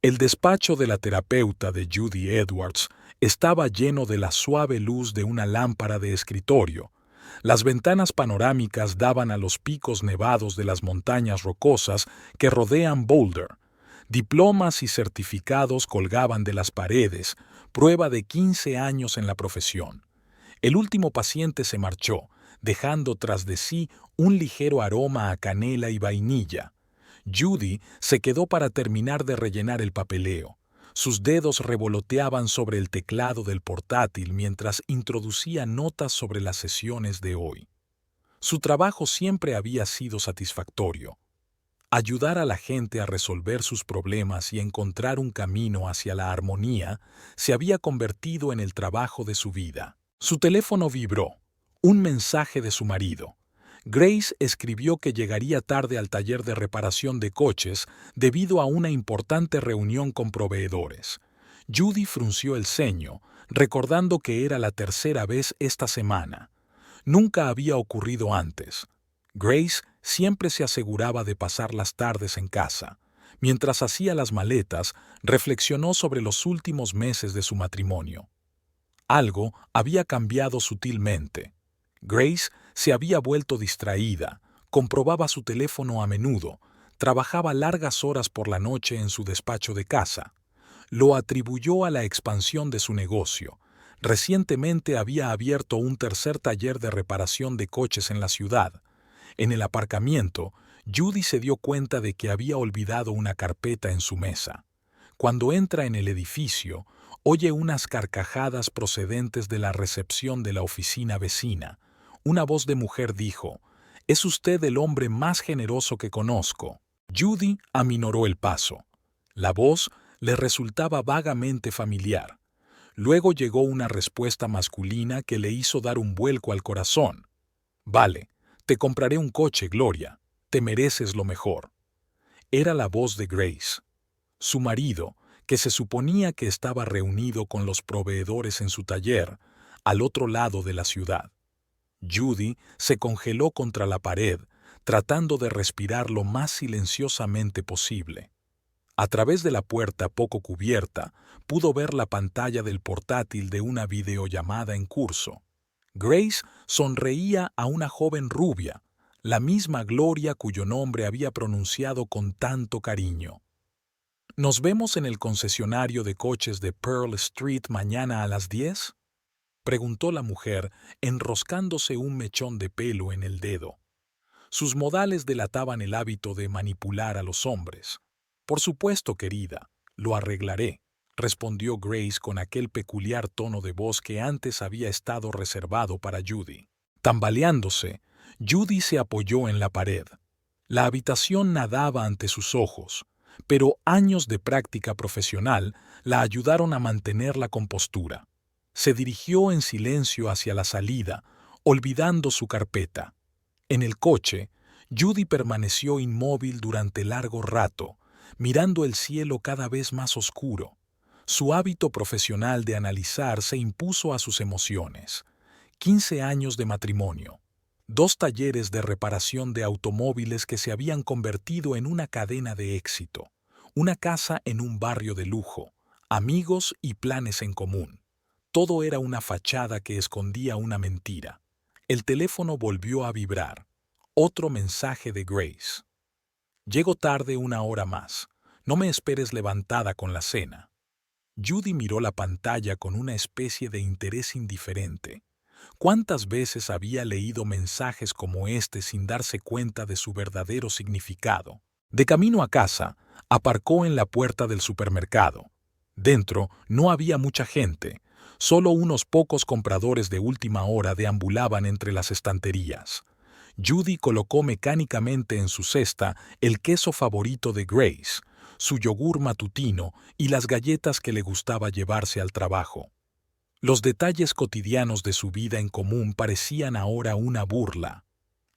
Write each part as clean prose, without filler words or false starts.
El despacho de la terapeuta de Judy Edwards estaba lleno de la suave luz de una lámpara de escritorio. Las ventanas panorámicas daban a los picos nevados de las montañas rocosas que rodean Boulder. Diplomas y certificados colgaban de las paredes, prueba de 15 años en la profesión. El último paciente se marchó, dejando tras de sí un ligero aroma a canela y vainilla. Judy se quedó para terminar de rellenar el papeleo. Sus dedos revoloteaban sobre el teclado del portátil mientras introducía notas sobre las sesiones de hoy. Su trabajo siempre había sido satisfactorio. Ayudar a la gente a resolver sus problemas y encontrar un camino hacia la armonía se había convertido en el trabajo de su vida. Su teléfono vibró. Un mensaje de su marido. Grace escribió que llegaría tarde al taller de reparación de coches debido a una importante reunión con proveedores. Judy frunció el ceño, recordando que era la tercera vez esta semana. Nunca había ocurrido antes. Grace siempre se aseguraba de pasar las tardes en casa. Mientras hacía las maletas, reflexionó sobre los últimos meses de su matrimonio. Algo había cambiado sutilmente. Grace se había vuelto distraída, comprobaba su teléfono a menudo, trabajaba largas horas por la noche en su despacho de casa. Lo atribuyó a la expansión de su negocio. Recientemente había abierto un tercer taller de reparación de coches en la ciudad. En el aparcamiento, Judy se dio cuenta de que había olvidado una carpeta en su mesa. Cuando entra en el edificio, oye unas carcajadas procedentes de la recepción de la oficina vecina. Una voz de mujer dijo: «Es usted el hombre más generoso que conozco». Judy aminoró el paso. La voz le resultaba vagamente familiar. Luego llegó una respuesta masculina que le hizo dar un vuelco al corazón. «Vale, te compraré un coche, Gloria. Te mereces lo mejor». Era la voz de Grace. Su marido, que se suponía que estaba reunido con los proveedores en su taller, al otro lado de la ciudad. Judy se congeló contra la pared, tratando de respirar lo más silenciosamente posible. A través de la puerta poco cubierta, pudo ver la pantalla del portátil de una videollamada en curso. Grace sonreía a una joven rubia, la misma Gloria cuyo nombre había pronunciado con tanto cariño. ¿Nos vemos en el concesionario de coches de Pearl Street mañana a las 10? Preguntó la mujer, enroscándose un mechón de pelo en el dedo. Sus modales delataban el hábito de manipular a los hombres. «Por supuesto, querida, lo arreglaré», respondió Grace con aquel peculiar tono de voz que antes había estado reservado para Judy. Tambaleándose, Judy se apoyó en la pared. La habitación nadaba ante sus ojos, pero años de práctica profesional la ayudaron a mantener la compostura. Se dirigió en silencio hacia la salida, olvidando su carpeta. En el coche, Judy permaneció inmóvil durante largo rato, mirando el cielo cada vez más oscuro. Su hábito profesional de analizar se impuso a sus emociones. 15 años de matrimonio. 2 talleres de reparación de automóviles que se habían convertido en una cadena de éxito. Una casa en un barrio de lujo. Amigos y planes en común. Todo era una fachada que escondía una mentira. El teléfono volvió a vibrar. Otro mensaje de Grace. «Llego tarde 1 hora más. No me esperes levantada con la cena». Judy miró la pantalla con una especie de interés indiferente. ¿Cuántas veces había leído mensajes como este sin darse cuenta de su verdadero significado? De camino a casa, aparcó en la puerta del supermercado. Dentro no había mucha gente. Solo unos pocos compradores de última hora deambulaban entre las estanterías. Judy colocó mecánicamente en su cesta el queso favorito de Grace, su yogur matutino y las galletas que le gustaba llevarse al trabajo. Los detalles cotidianos de su vida en común parecían ahora una burla.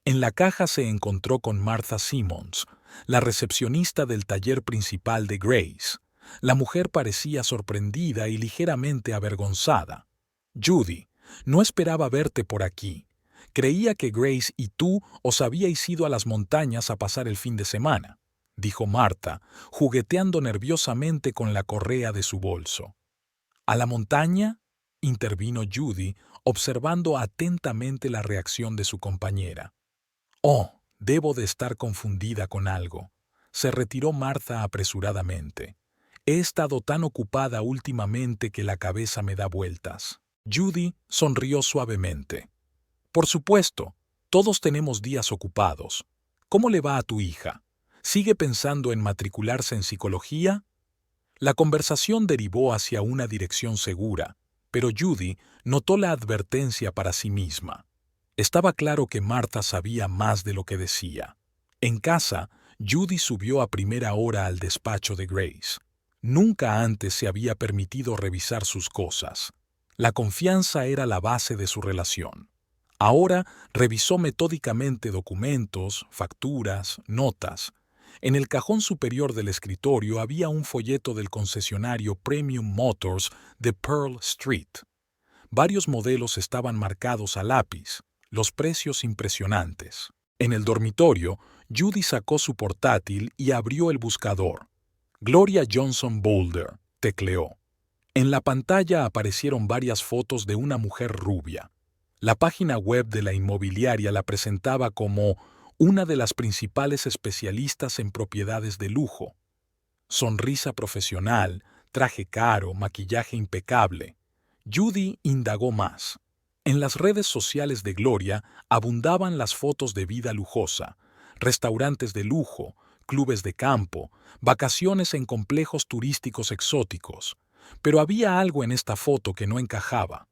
En la caja se encontró con Martha Simmons, la recepcionista del taller principal de Grace. La mujer parecía sorprendida y ligeramente avergonzada. «Judy, no esperaba verte por aquí. Creía que Grace y tú os habíais ido a las montañas a pasar el fin de semana», dijo Marta, jugueteando nerviosamente con la correa de su bolso. ¿A la montaña?, intervino Judy, observando atentamente la reacción de su compañera. Oh, debo de estar confundida con algo. Se retiró Marta apresuradamente. He estado tan ocupada últimamente que la cabeza me da vueltas. Judy sonrió suavemente. Por supuesto, todos tenemos días ocupados. ¿Cómo le va a tu hija? ¿Sigue pensando en matricularse en psicología? La conversación derivó hacia una dirección segura, pero Judy notó la advertencia para sí misma. Estaba claro que Marta sabía más de lo que decía. En casa, Judy subió a primera hora al despacho de Grace. Nunca antes se había permitido revisar sus cosas. La confianza era la base de su relación. Ahora revisó metódicamente documentos, facturas, notas. En el cajón superior del escritorio había un folleto del concesionario Premium Motors de Pearl Street. Varios modelos estaban marcados a lápiz, los precios impresionantes. En el dormitorio, Judy sacó su portátil y abrió el buscador. Gloria Johnson Boulder, tecleó. En la pantalla aparecieron varias fotos de una mujer rubia. La página web de la inmobiliaria la presentaba como una de las principales especialistas en propiedades de lujo. Sonrisa profesional, traje caro, maquillaje impecable. Judy indagó más. En las redes sociales de Gloria abundaban las fotos de vida lujosa, restaurantes de lujo, clubes de campo, vacaciones en complejos turísticos exóticos. Pero había algo en esta foto que no encajaba.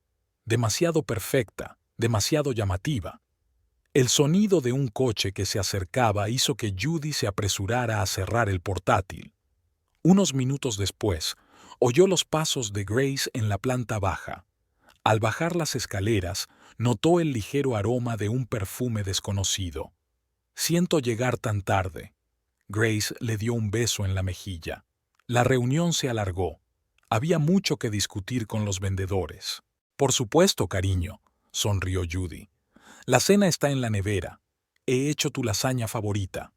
Demasiado perfecta, demasiado llamativa. El sonido de un coche que se acercaba hizo que Judy se apresurara a cerrar el portátil. Unos minutos después, oyó los pasos de Grace en la planta baja. Al bajar las escaleras, notó el ligero aroma de un perfume desconocido. «Siento llegar tan tarde». Grace le dio un beso en la mejilla. La reunión se alargó. Había mucho que discutir con los vendedores. «Por supuesto, cariño», sonrió Judy. «La cena está en la nevera. He hecho tu lasaña favorita».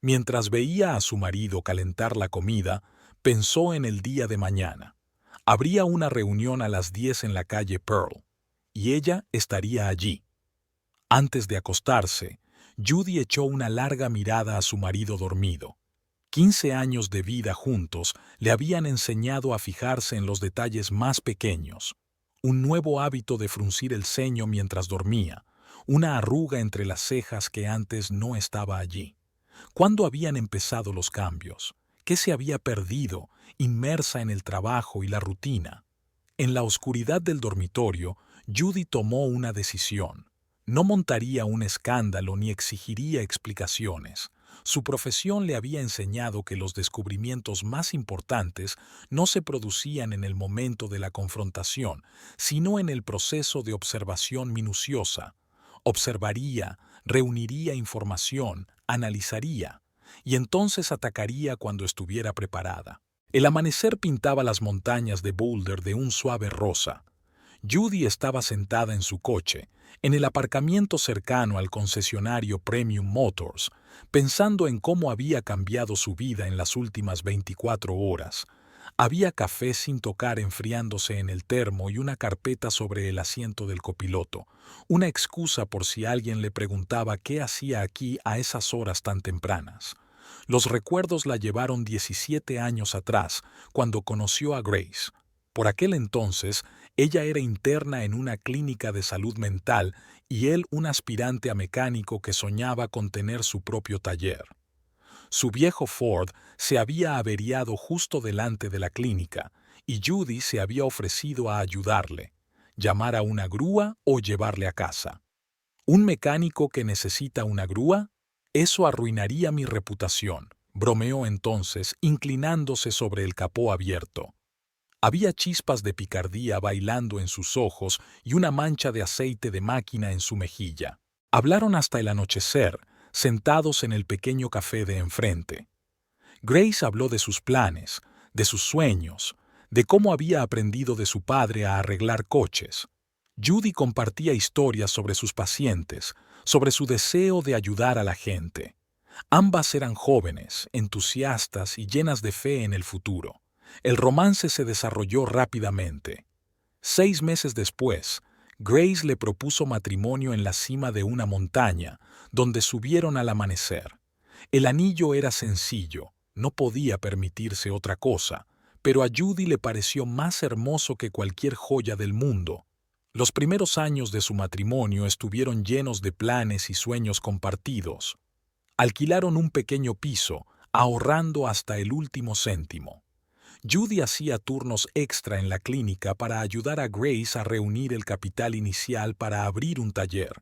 Mientras veía a su marido calentar la comida, pensó en el día de mañana. Habría una reunión a las 10 en la calle Pearl, y ella estaría allí. Antes de acostarse, Judy echó una larga mirada a su marido dormido. 15 años de vida juntos le habían enseñado a fijarse en los detalles más pequeños. Un nuevo hábito de fruncir el ceño mientras dormía, una arruga entre las cejas que antes no estaba allí. ¿Cuándo habían empezado los cambios? ¿Qué se había perdido, inmersa en el trabajo y la rutina? En la oscuridad del dormitorio, Judy tomó una decisión. No montaría un escándalo ni exigiría explicaciones. Su profesión le había enseñado que los descubrimientos más importantes no se producían en el momento de la confrontación, sino en el proceso de observación minuciosa. Observaría, reuniría información, analizaría, y entonces atacaría cuando estuviera preparada. El amanecer pintaba las montañas de Boulder de un suave rosa. Judy estaba sentada en su coche, en el aparcamiento cercano al concesionario Premium Motors, pensando en cómo había cambiado su vida en las últimas 24 horas. Había café sin tocar enfriándose en el termo y una carpeta sobre el asiento del copiloto, una excusa por si alguien le preguntaba qué hacía aquí a esas horas tan tempranas. Los recuerdos la llevaron 17 años atrás, cuando conoció a Grace. Por aquel entonces, ella era interna en una clínica de salud mental y él un aspirante a mecánico que soñaba con tener su propio taller. Su viejo Ford se había averiado justo delante de la clínica y Judy se había ofrecido a ayudarle, llamar a una grúa o llevarle a casa. ¿Un mecánico que necesita una grúa? Eso arruinaría mi reputación, bromeó entonces, inclinándose sobre el capó abierto. Había chispas de picardía bailando en sus ojos y una mancha de aceite de máquina en su mejilla. Hablaron hasta el anochecer, sentados en el pequeño café de enfrente. Grace habló de sus planes, de sus sueños, de cómo había aprendido de su padre a arreglar coches. Judy compartía historias sobre sus pacientes, sobre su deseo de ayudar a la gente. Ambas eran jóvenes, entusiastas y llenas de fe en el futuro. El romance se desarrolló rápidamente. 6 meses después, Grace le propuso matrimonio en la cima de una montaña, donde subieron al amanecer. El anillo era sencillo, no podía permitirse otra cosa, pero a Judy le pareció más hermoso que cualquier joya del mundo. Los primeros años de su matrimonio estuvieron llenos de planes y sueños compartidos. Alquilaron un pequeño piso, ahorrando hasta el último céntimo. Judy hacía turnos extra en la clínica para ayudar a Grace a reunir el capital inicial para abrir un taller.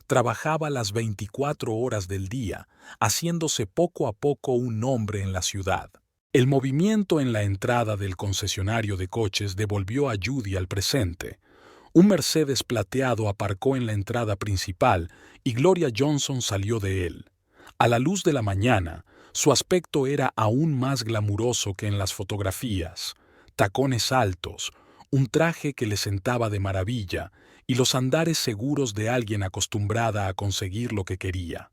Trabajaba las 24 horas del día, haciéndose poco a poco un nombre en la ciudad. El movimiento en la entrada del concesionario de coches devolvió a Judy al presente. Un Mercedes plateado aparcó en la entrada principal y Gloria Johnson salió de él. A la luz de la mañana, su aspecto era aún más glamuroso que en las fotografías. Tacones altos, un traje que le sentaba de maravilla y los andares seguros de alguien acostumbrada a conseguir lo que quería.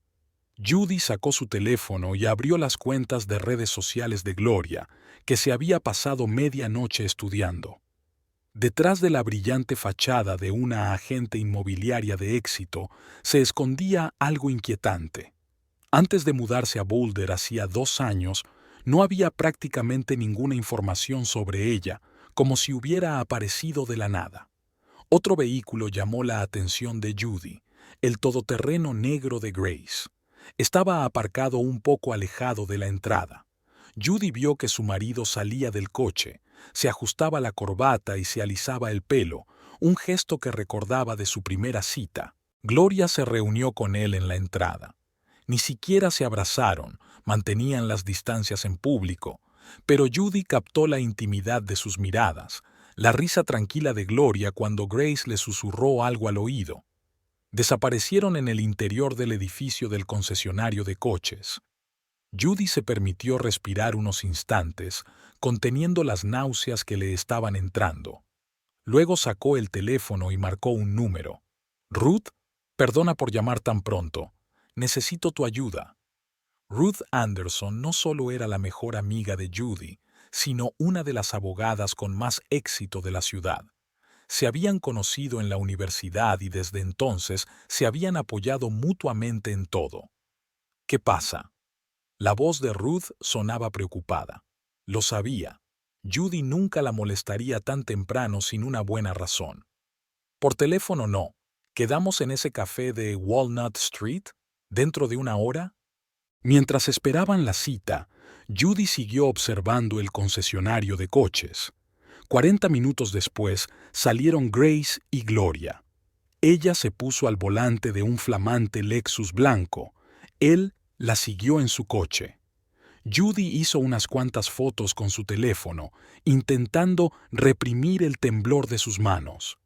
Judy sacó su teléfono y abrió las cuentas de redes sociales de Gloria, que se había pasado media noche estudiando. Detrás de la brillante fachada de una agente inmobiliaria de éxito se escondía algo inquietante. Antes de mudarse a Boulder hacía 2 años, no había prácticamente ninguna información sobre ella, como si hubiera aparecido de la nada. Otro vehículo llamó la atención de Judy, el todoterreno negro de Grace. Estaba aparcado un poco alejado de la entrada. Judy vio que su marido salía del coche, se ajustaba la corbata y se alisaba el pelo, un gesto que recordaba de su primera cita. Gloria se reunió con él en la entrada. Ni siquiera se abrazaron, mantenían las distancias en público, pero Judy captó la intimidad de sus miradas, la risa tranquila de Gloria cuando Grace le susurró algo al oído. Desaparecieron en el interior del edificio del concesionario de coches. Judy se permitió respirar unos instantes, conteniendo las náuseas que le estaban entrando. Luego sacó el teléfono y marcó un número. «Ruth, perdona por llamar tan pronto. Necesito tu ayuda». Ruth Anderson no solo era la mejor amiga de Judy, sino una de las abogadas con más éxito de la ciudad. Se habían conocido en la universidad y desde entonces se habían apoyado mutuamente en todo. «¿Qué pasa?». La voz de Ruth sonaba preocupada. Lo sabía. Judy nunca la molestaría tan temprano sin una buena razón. «Por teléfono no. ¿Quedamos en ese café de Walnut Street? ¿Dentro de 1 hora?» Mientras esperaban la cita, Judy siguió observando el concesionario de coches. 40 minutos después salieron Grace y Gloria. Ella se puso al volante de un flamante Lexus blanco. Él la siguió en su coche. Judy hizo unas cuantas fotos con su teléfono, intentando reprimir el temblor de sus manos.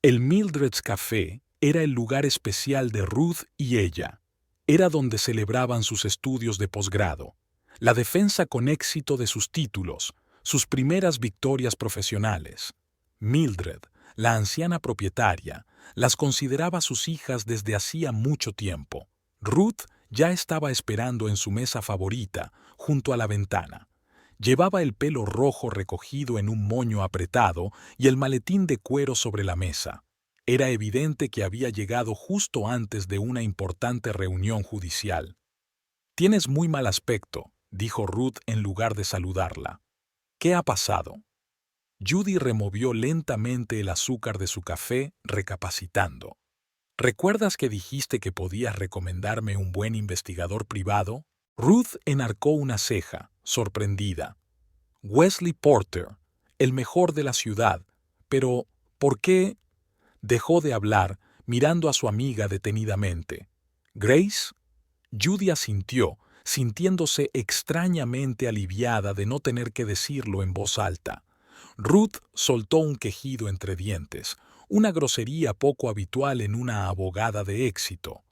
El Mildred's Café era el lugar especial de Ruth y ella. Era donde celebraban sus estudios de posgrado, la defensa con éxito de sus títulos, sus primeras victorias profesionales. Mildred, la anciana propietaria, las consideraba sus hijas desde hacía mucho tiempo. Ruth ya estaba esperando en su mesa favorita, junto a la ventana. Llevaba el pelo rojo recogido en un moño apretado y el maletín de cuero sobre la mesa. Era evidente que había llegado justo antes de una importante reunión judicial. «Tienes muy mal aspecto», dijo Ruth en lugar de saludarla. «¿Qué ha pasado?». Judy removió lentamente el azúcar de su café, recapacitando. «¿Recuerdas que dijiste que podías recomendarme un buen investigador privado?». Ruth enarcó una ceja, sorprendida. «Wesley Porter, el mejor de la ciudad. Pero, ¿por qué?». Dejó de hablar, mirando a su amiga detenidamente. «¿Grace?». Judy asintió, sintiéndose extrañamente aliviada de no tener que decirlo en voz alta. Ruth soltó un quejido entre dientes, una grosería poco habitual en una abogada de éxito.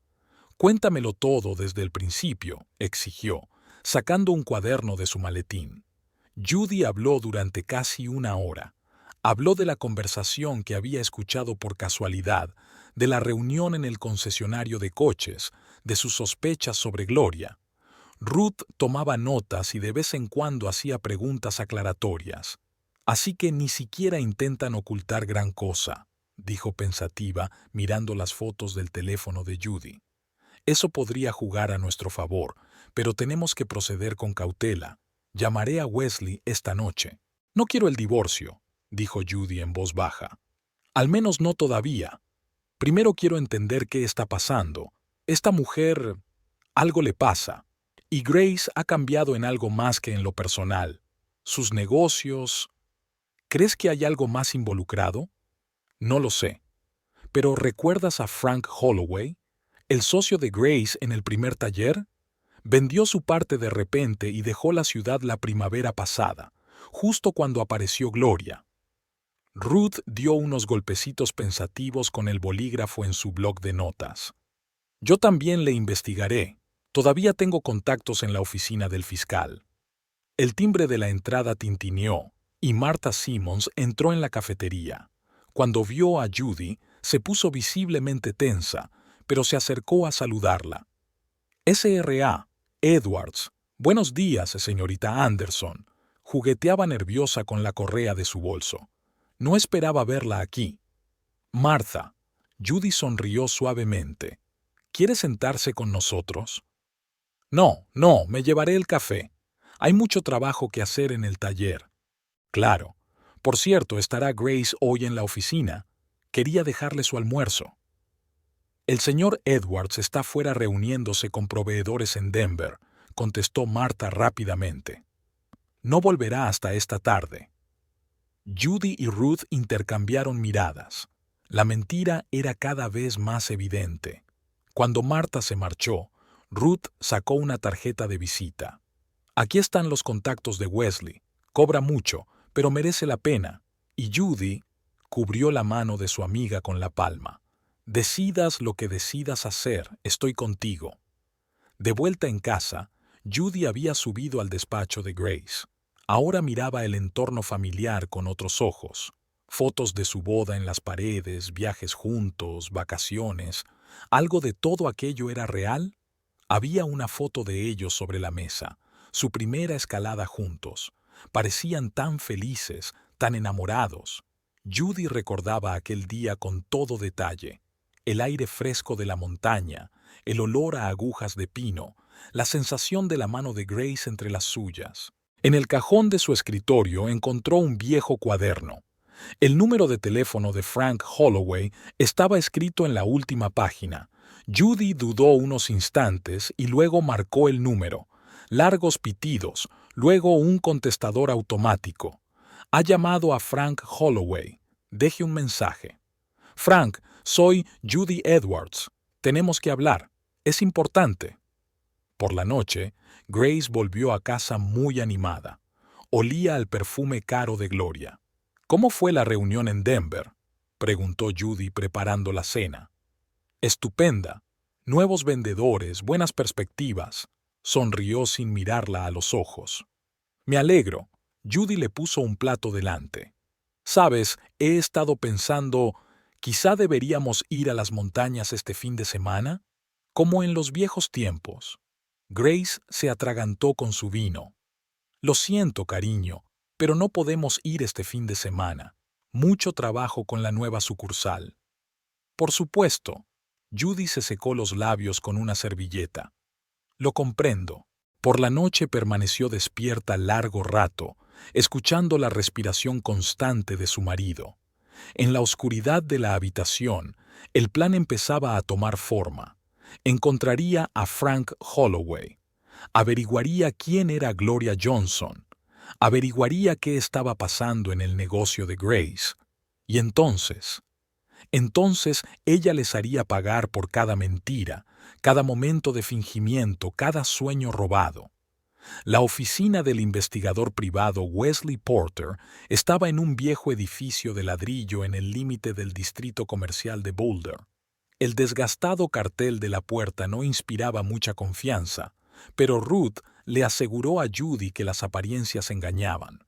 «Cuéntamelo todo desde el principio», exigió, sacando un cuaderno de su maletín. Judy habló durante casi 1 hora. Habló de la conversación que había escuchado por casualidad, de la reunión en el concesionario de coches, de sus sospechas sobre Gloria. Ruth tomaba notas y de vez en cuando hacía preguntas aclaratorias. Así que ni siquiera intentan ocultar gran cosa, dijo pensativa, mirando las fotos del teléfono de Judy. Eso podría jugar a nuestro favor, pero tenemos que proceder con cautela. Llamaré a Wesley esta noche. No quiero el divorcio, dijo Judy en voz baja. Al menos no todavía. Primero quiero entender qué está pasando. Esta mujer, algo le pasa. Y Grace ha cambiado en algo más que en lo personal. Sus negocios... ¿Crees que hay algo más involucrado? No lo sé. Pero ¿recuerdas a Frank Holloway, el socio de Grace en el primer taller? Vendió su parte de repente y dejó la ciudad la primavera pasada, justo cuando apareció Gloria. Ruth dio unos golpecitos pensativos con el bolígrafo en su bloc de notas. Yo también le investigaré. Todavía tengo contactos en la oficina del fiscal. El timbre de la entrada tintineó y Martha Simmons entró en la cafetería. Cuando vio a Judy, se puso visiblemente tensa, pero se acercó a saludarla. S.R.A. Edwards. Buenos días, señorita Anderson. Jugueteaba nerviosa con la correa de su bolso. No esperaba verla aquí. Martha. Judy sonrió suavemente. ¿Quiere sentarse con nosotros? No, me llevaré el café. Hay mucho trabajo que hacer en el taller. Claro. Por cierto, estará Grace hoy en la oficina. Quería dejarle su almuerzo. El señor Edwards está fuera reuniéndose con proveedores en Denver, contestó Martha rápidamente. No volverá hasta esta tarde. Judy y Ruth intercambiaron miradas. La mentira era cada vez más evidente. Cuando Martha se marchó, Ruth sacó una tarjeta de visita. Aquí están los contactos de Wesley. Cobra mucho, pero merece la pena. Y Judy cubrió la mano de su amiga con la palma. Decidas lo que decidas hacer, estoy contigo. De vuelta en casa, Judy había subido al despacho de Grace. Ahora miraba el entorno familiar con otros ojos. Fotos de su boda en las paredes, viajes juntos, vacaciones. ¿Algo de todo aquello era real? Había una foto de ellos sobre la mesa, su primera escalada juntos. Parecían tan felices, tan enamorados. Judy recordaba aquel día con todo detalle. El aire fresco de la montaña, el olor a agujas de pino, la sensación de la mano de Grace entre las suyas. En el cajón de su escritorio encontró un viejo cuaderno. El número de teléfono de Frank Holloway estaba escrito en la última página. Judy dudó unos instantes y luego marcó el número. Largos pitidos, luego un contestador automático. Ha llamado a Frank Holloway. Deje un mensaje. Frank, soy Judy Edwards. Tenemos que hablar. Es importante. Por la noche, Grace volvió a casa muy animada. Olía al perfume caro de Gloria. ¿Cómo fue la reunión en Denver?, preguntó Judy preparando la cena. Estupenda. Nuevos vendedores, buenas perspectivas. Sonrió sin mirarla a los ojos. Me alegro. Judy le puso un plato delante. Sabes, he estado pensando, quizá deberíamos ir a las montañas este fin de semana, como en los viejos tiempos. Grace se atragantó con su vino. Lo siento, cariño, pero no podemos ir este fin de semana. Mucho trabajo con la nueva sucursal. Por supuesto. Judy se secó los labios con una servilleta. Lo comprendo. Por la noche permaneció despierta largo rato, escuchando la respiración constante de su marido. En la oscuridad de la habitación, el plan empezaba a tomar forma. Encontraría a Frank Holloway. Averiguaría quién era Gloria Johnson. Averiguaría qué estaba pasando en el negocio de Grace. Y entonces ella les haría pagar por cada mentira, cada momento de fingimiento, cada sueño robado. La oficina del investigador privado Wesley Porter estaba en un viejo edificio de ladrillo en el límite del distrito comercial de Boulder. El desgastado cartel de la puerta no inspiraba mucha confianza, pero Ruth le aseguró a Judy que las apariencias engañaban.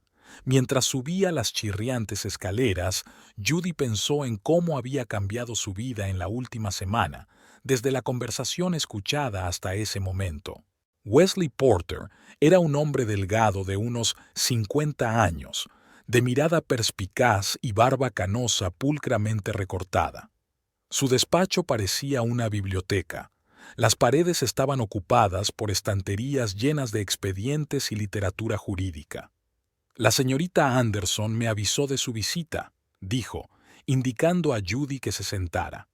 Mientras subía las chirriantes escaleras, Judy pensó en cómo había cambiado su vida en la última semana, desde la conversación escuchada hasta ese momento. Wesley Porter era un hombre delgado de unos 50 años, de mirada perspicaz y barba canosa pulcramente recortada. Su despacho parecía una biblioteca. Las paredes estaban ocupadas por estanterías llenas de expedientes y literatura jurídica. La señorita Anderson me avisó de su visita, dijo, indicando a Judy que se sentara.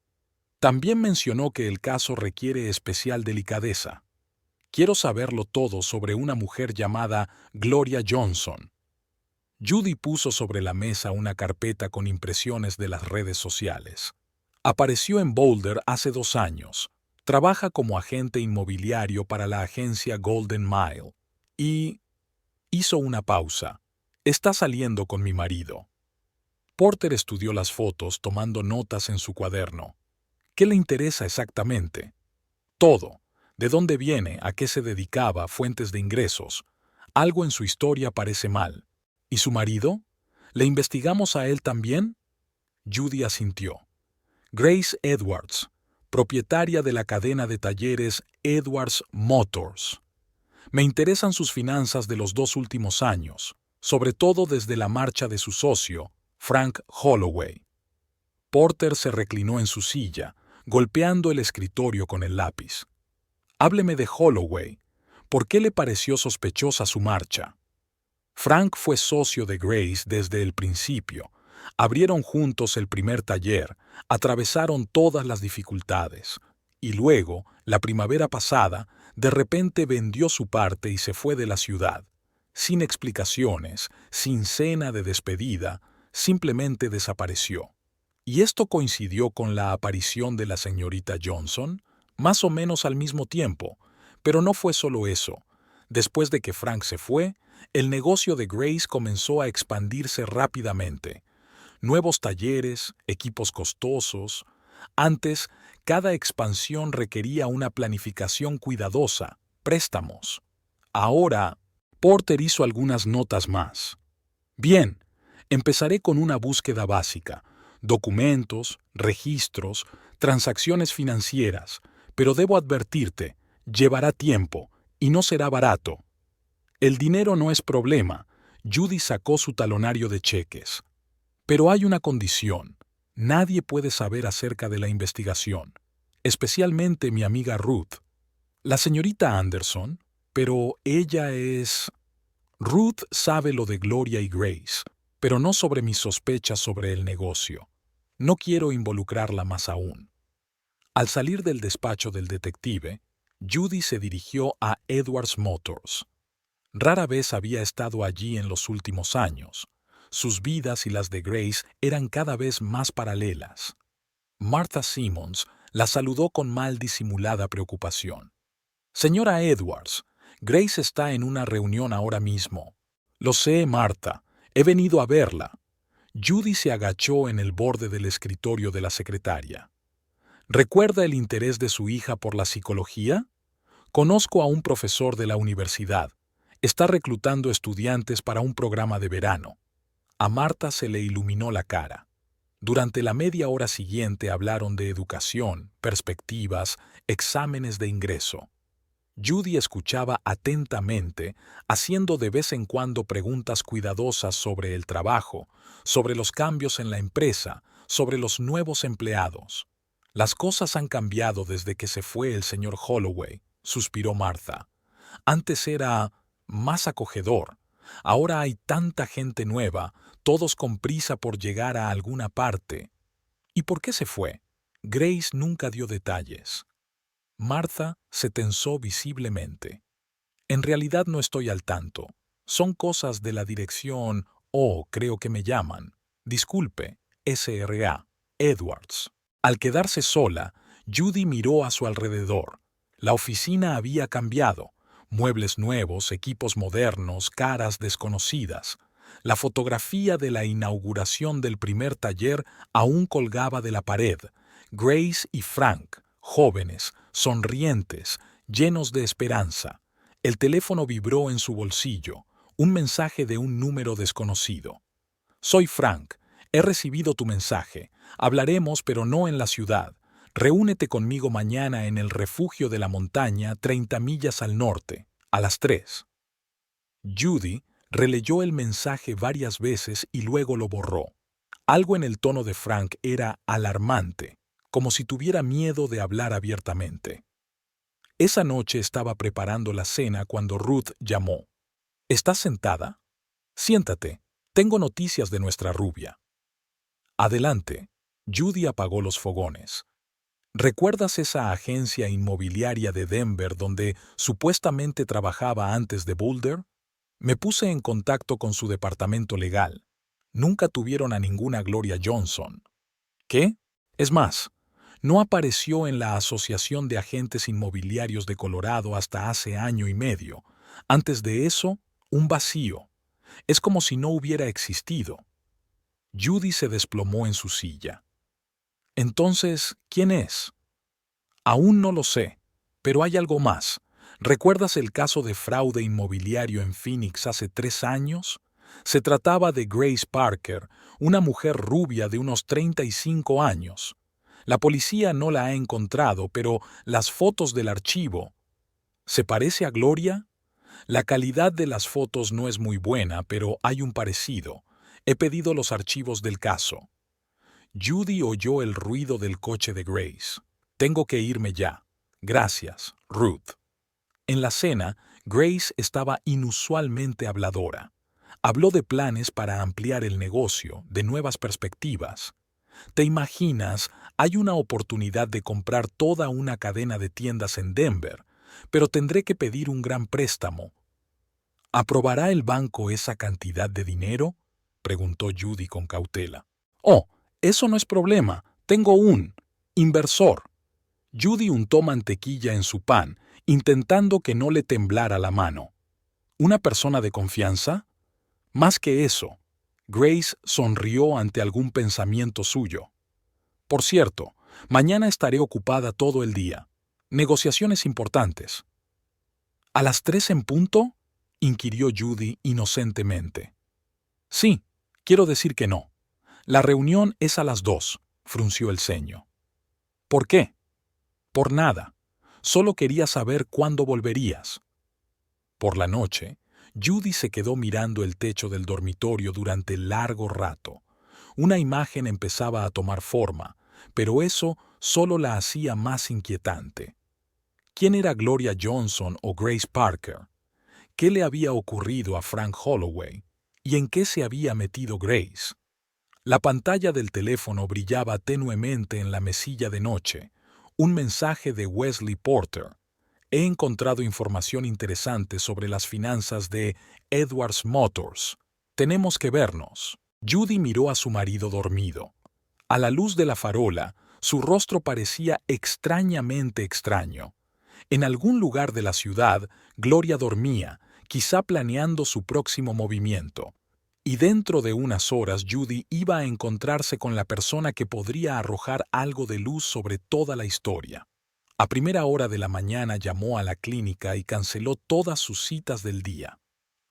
También mencionó que el caso requiere especial delicadeza. Quiero saberlo todo sobre una mujer llamada Gloria Johnson. Judy puso sobre la mesa una carpeta con impresiones de las redes sociales. Apareció en Boulder hace 2 años. Trabaja como agente inmobiliario para la agencia Golden Mile. Y hizo una pausa. Está saliendo con mi marido. Porter estudió las fotos tomando notas en su cuaderno. ¿Qué le interesa exactamente? Todo. ¿De dónde viene? ¿A qué se dedicaba? Fuentes de ingresos. Algo en su historia parece mal. ¿Y su marido? ¿Le investigamos a él también? Judy asintió. Grace Edwards, propietaria de la cadena de talleres Edwards Motors. Me interesan sus finanzas de los 2 últimos años, sobre todo desde la marcha de su socio, Frank Holloway. Porter se reclinó en su silla, golpeando el escritorio con el lápiz. Hábleme de Holloway. ¿Por qué le pareció sospechosa su marcha? Frank fue socio de Grace desde el principio. Abrieron juntos el primer taller, atravesaron todas las dificultades. Y luego, la primavera pasada, de repente vendió su parte y se fue de la ciudad. Sin explicaciones, sin cena de despedida, simplemente desapareció. ¿Y esto coincidió con la aparición de la señorita Johnson? Más o menos al mismo tiempo, pero no fue solo eso. Después de que Frank se fue, el negocio de Grace comenzó a expandirse rápidamente. Nuevos talleres, equipos costosos. Antes, cada expansión requería una planificación cuidadosa, préstamos. Ahora, Porter hizo algunas notas más. Bien, empezaré con una búsqueda básica, documentos, registros, transacciones financieras, pero debo advertirte, llevará tiempo y no será barato. El dinero no es problema. Judy sacó su talonario de cheques. Pero hay una condición. Nadie puede saber acerca de la investigación, especialmente mi amiga Ruth. La señorita Anderson, pero ella es... Ruth sabe lo de Gloria y Grace, pero no sobre mis sospechas sobre el negocio. No quiero involucrarla más aún. Al salir del despacho del detective, Judy se dirigió a Edwards Motors. Rara vez había estado allí en los últimos años. Sus vidas y las de Grace eran cada vez más paralelas. Martha Simmons la saludó con mal disimulada preocupación. Señora Edwards, Grace está en una reunión ahora mismo. Lo sé, Martha. He venido a verla. Judy se agachó en el borde del escritorio de la secretaria. ¿Recuerda el interés de su hija por la psicología? Conozco a un profesor de la universidad. Está reclutando estudiantes para un programa de verano. A Martha se le iluminó la cara. Durante la media hora siguiente hablaron de educación, perspectivas, exámenes de ingreso. Judy escuchaba atentamente, haciendo de vez en cuando preguntas cuidadosas sobre el trabajo, sobre los cambios en la empresa, sobre los nuevos empleados. Las cosas han cambiado desde que se fue el señor Holloway, suspiró Martha. Antes era más acogedor. Ahora hay tanta gente nueva, todos con prisa por llegar a alguna parte. ¿Y por qué se fue? Grace nunca dio detalles. Martha se tensó visiblemente. En realidad no estoy al tanto. Son cosas de la dirección, creo que me llaman. Disculpe, SRA, Edwards. Al quedarse sola, Judy miró a su alrededor. La oficina había cambiado. Muebles nuevos, equipos modernos, caras desconocidas. La fotografía de la inauguración del primer taller aún colgaba de la pared. Grace y Frank, jóvenes, sonrientes, llenos de esperanza. El teléfono vibró en su bolsillo, un mensaje de un número desconocido. Soy Frank. He recibido tu mensaje. Hablaremos, pero no en la ciudad. Reúnete conmigo mañana en el refugio de la montaña 30 millas al norte, a las 3. Judy releyó el mensaje varias veces y luego lo borró. Algo en el tono de Frank era alarmante, como si tuviera miedo de hablar abiertamente. Esa noche estaba preparando la cena cuando Ruth llamó. ¿Estás sentada? Siéntate. Tengo noticias de nuestra rubia. Adelante. Judy apagó los fogones. ¿Recuerdas esa agencia inmobiliaria de Denver donde supuestamente trabajaba antes de Boulder? Me puse en contacto con su departamento legal. Nunca tuvieron a ninguna Gloria Johnson. ¿Qué? Es más, no apareció en la Asociación de Agentes Inmobiliarios de Colorado hasta hace año y medio. Antes de eso, un vacío. Es como si no hubiera existido. Judy se desplomó en su silla. Entonces, ¿quién es? Aún no lo sé, pero hay algo más. ¿Recuerdas el caso de fraude inmobiliario en Phoenix hace 3 años? Se trataba de Grace Parker, una mujer rubia de unos 35 años. La policía no la ha encontrado, pero las fotos del archivo. ¿Se parece a Gloria? La calidad de las fotos no es muy buena, pero hay un parecido. He pedido los archivos del caso. Judy oyó el ruido del coche de Grace. Tengo que irme ya. Gracias, Ruth. En la cena, Grace estaba inusualmente habladora. Habló de planes para ampliar el negocio, de nuevas perspectivas. ¿Te imaginas? Hay una oportunidad de comprar toda una cadena de tiendas en Denver, pero tendré que pedir un gran préstamo. ¿Aprobará el banco esa cantidad de dinero? Preguntó Judy con cautela. Oh, eso no es problema. Tengo un inversor. Judy untó mantequilla en su pan, intentando que no le temblara la mano. ¿Una persona de confianza? Más que eso. Grace sonrió ante algún pensamiento suyo. Por cierto, mañana estaré ocupada todo el día. Negociaciones importantes. ¿A las 3 en punto? Inquirió Judy inocentemente. Sí, quiero decir que no. La reunión es a las 2, frunció el ceño. ¿Por qué? Por nada. Solo quería saber cuándo volverías. Por la noche, Judy se quedó mirando el techo del dormitorio durante largo rato. Una imagen empezaba a tomar forma, pero eso solo la hacía más inquietante. ¿Quién era Gloria Johnson o Grace Parker? ¿Qué le había ocurrido a Frank Holloway? ¿Y en qué se había metido Grace? La pantalla del teléfono brillaba tenuemente en la mesilla de noche. Un mensaje de Wesley Porter. He encontrado información interesante sobre las finanzas de Edwards Motors. Tenemos que vernos. Judy miró a su marido dormido. A la luz de la farola, su rostro parecía extrañamente extraño. En algún lugar de la ciudad, Gloria dormía, quizá planeando su próximo movimiento. Y dentro de unas horas Judy iba a encontrarse con la persona que podría arrojar algo de luz sobre toda la historia. A primera hora de la mañana llamó a la clínica y canceló todas sus citas del día.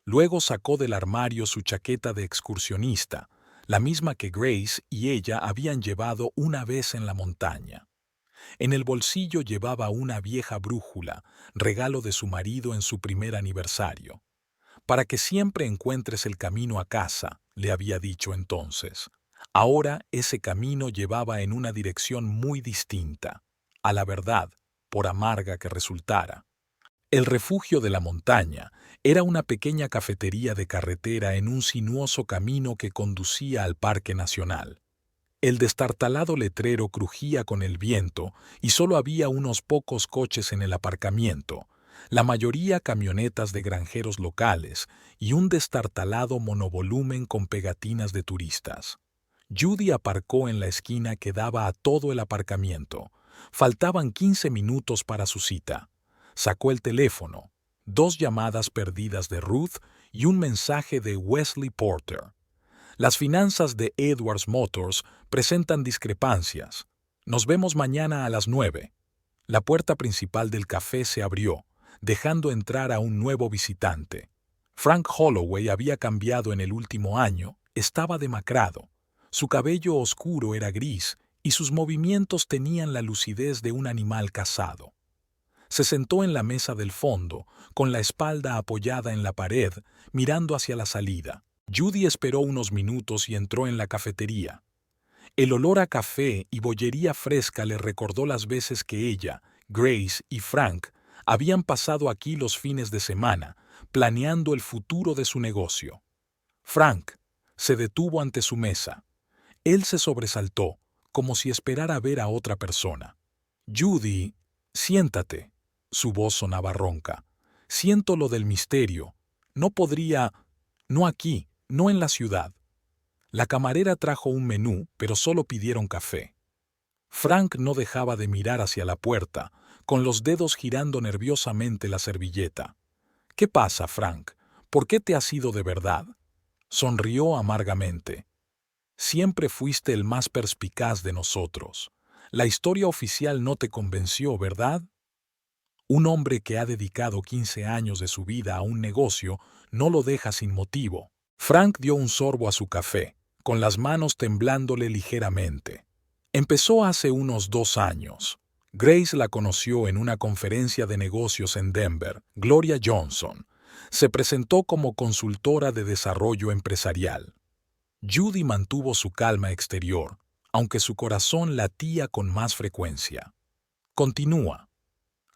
Luego sacó del armario su chaqueta de excursionista, la misma que Grace y ella habían llevado una vez en la montaña. En el bolsillo llevaba una vieja brújula, regalo de su marido en su primer aniversario. Para que siempre encuentres el camino a casa, le había dicho entonces. Ahora ese camino llevaba en una dirección muy distinta, a la verdad, por amarga que resultara. El refugio de la montaña era una pequeña cafetería de carretera en un sinuoso camino que conducía al Parque Nacional. El destartalado letrero crujía con el viento y solo había unos pocos coches en el aparcamiento, la mayoría camionetas de granjeros locales y un destartalado monovolumen con pegatinas de turistas. Judy aparcó en la esquina que daba a todo el aparcamiento. Faltaban 15 minutos para su cita. Sacó el teléfono, 2 llamadas perdidas de Ruth y un mensaje de Wesley Porter. Las finanzas de Edwards Motors presentan discrepancias. Nos vemos mañana a las 9. La puerta principal del café se abrió, dejando entrar a un nuevo visitante. Frank Holloway había cambiado en el último año, estaba demacrado. Su cabello oscuro era gris y sus movimientos tenían la lucidez de un animal cazado. Se sentó en la mesa del fondo, con la espalda apoyada en la pared, mirando hacia la salida. Judy esperó unos minutos y entró en la cafetería. El olor a café y bollería fresca le recordó las veces que ella, Grace y Frank habían pasado aquí los fines de semana, planeando el futuro de su negocio. Frank se detuvo ante su mesa. Él se sobresaltó, como si esperara ver a otra persona. Judy, siéntate. Su voz sonaba ronca. Siento lo del misterio. No podría... No aquí, no en la ciudad. La camarera trajo un menú, pero solo pidieron café. Frank no dejaba de mirar hacia la puerta, con los dedos girando nerviosamente la servilleta. ¿Qué pasa, Frank? ¿Por qué te has ido de verdad? Sonrió amargamente. Siempre fuiste el más perspicaz de nosotros. La historia oficial no te convenció, ¿verdad? Un hombre que ha dedicado 15 años de su vida a un negocio no lo deja sin motivo. Frank dio un sorbo a su café, con las manos temblándole ligeramente. Empezó hace unos 2 años. Grace la conoció en una conferencia de negocios en Denver. Gloria Johnson se presentó como consultora de desarrollo empresarial. Judy mantuvo su calma exterior, aunque su corazón latía con más frecuencia. Continúa.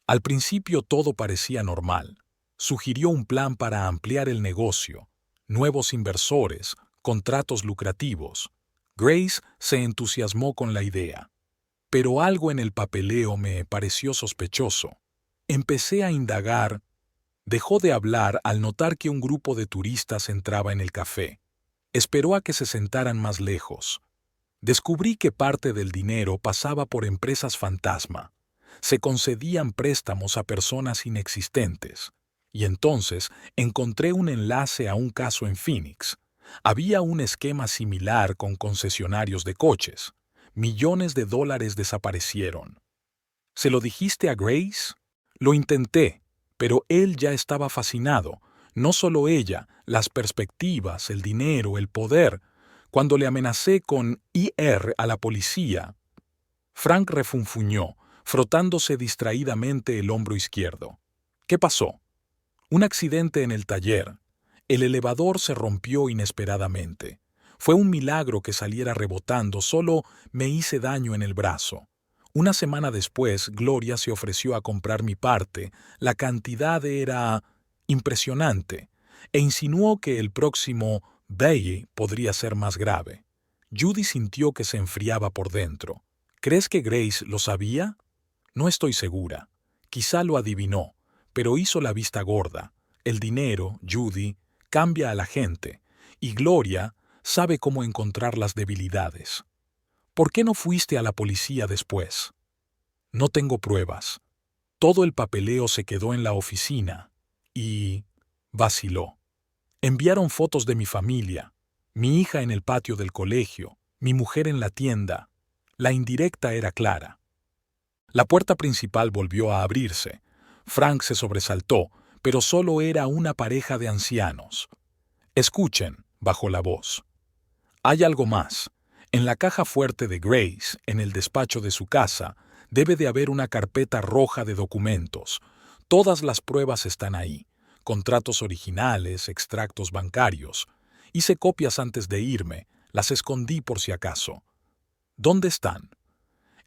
Al principio todo parecía normal. Sugirió un plan para ampliar el negocio, nuevos inversores, contratos lucrativos. Grace se entusiasmó con la idea. Pero algo en el papeleo me pareció sospechoso. Empecé a indagar. Dejó de hablar al notar que un grupo de turistas entraba en el café. Esperó a que se sentaran más lejos. Descubrí que parte del dinero pasaba por empresas fantasma. Se concedían préstamos a personas inexistentes. Y entonces encontré un enlace a un caso en Phoenix. Había un esquema similar con concesionarios de coches. Millones de dólares desaparecieron. ¿Se lo dijiste a Grace? Lo intenté, pero él ya estaba fascinado. No solo ella, las perspectivas, el dinero, el poder. Cuando le amenacé con ir a la policía, Frank refunfuñó, frotándose distraídamente el hombro izquierdo. ¿Qué pasó? Un accidente en el taller. El elevador se rompió inesperadamente. Fue un milagro que saliera rebotando, solo me hice daño en el brazo. Una semana después, Gloria se ofreció a comprar mi parte. La cantidad era impresionante, e insinuó que el próximo Bay podría ser más grave. Judy sintió que se enfriaba por dentro. ¿Crees que Grace lo sabía? No estoy segura. Quizá lo adivinó, pero hizo la vista gorda. El dinero, Judy, cambia a la gente, y Gloria sabe cómo encontrar las debilidades. ¿Por qué no fuiste a la policía después? No tengo pruebas. Todo el papeleo se quedó en la oficina. Y... vaciló. Enviaron fotos de mi familia, mi hija en el patio del colegio, mi mujer en la tienda. La indirecta era clara. La puerta principal volvió a abrirse. Frank se sobresaltó, pero solo era una pareja de ancianos. Escuchen, bajó la voz. Hay algo más. En la caja fuerte de Grace, en el despacho de su casa, debe de haber una carpeta roja de documentos. Todas las pruebas están ahí. Contratos originales, extractos bancarios. Hice copias antes de irme, las escondí por si acaso. ¿Dónde están?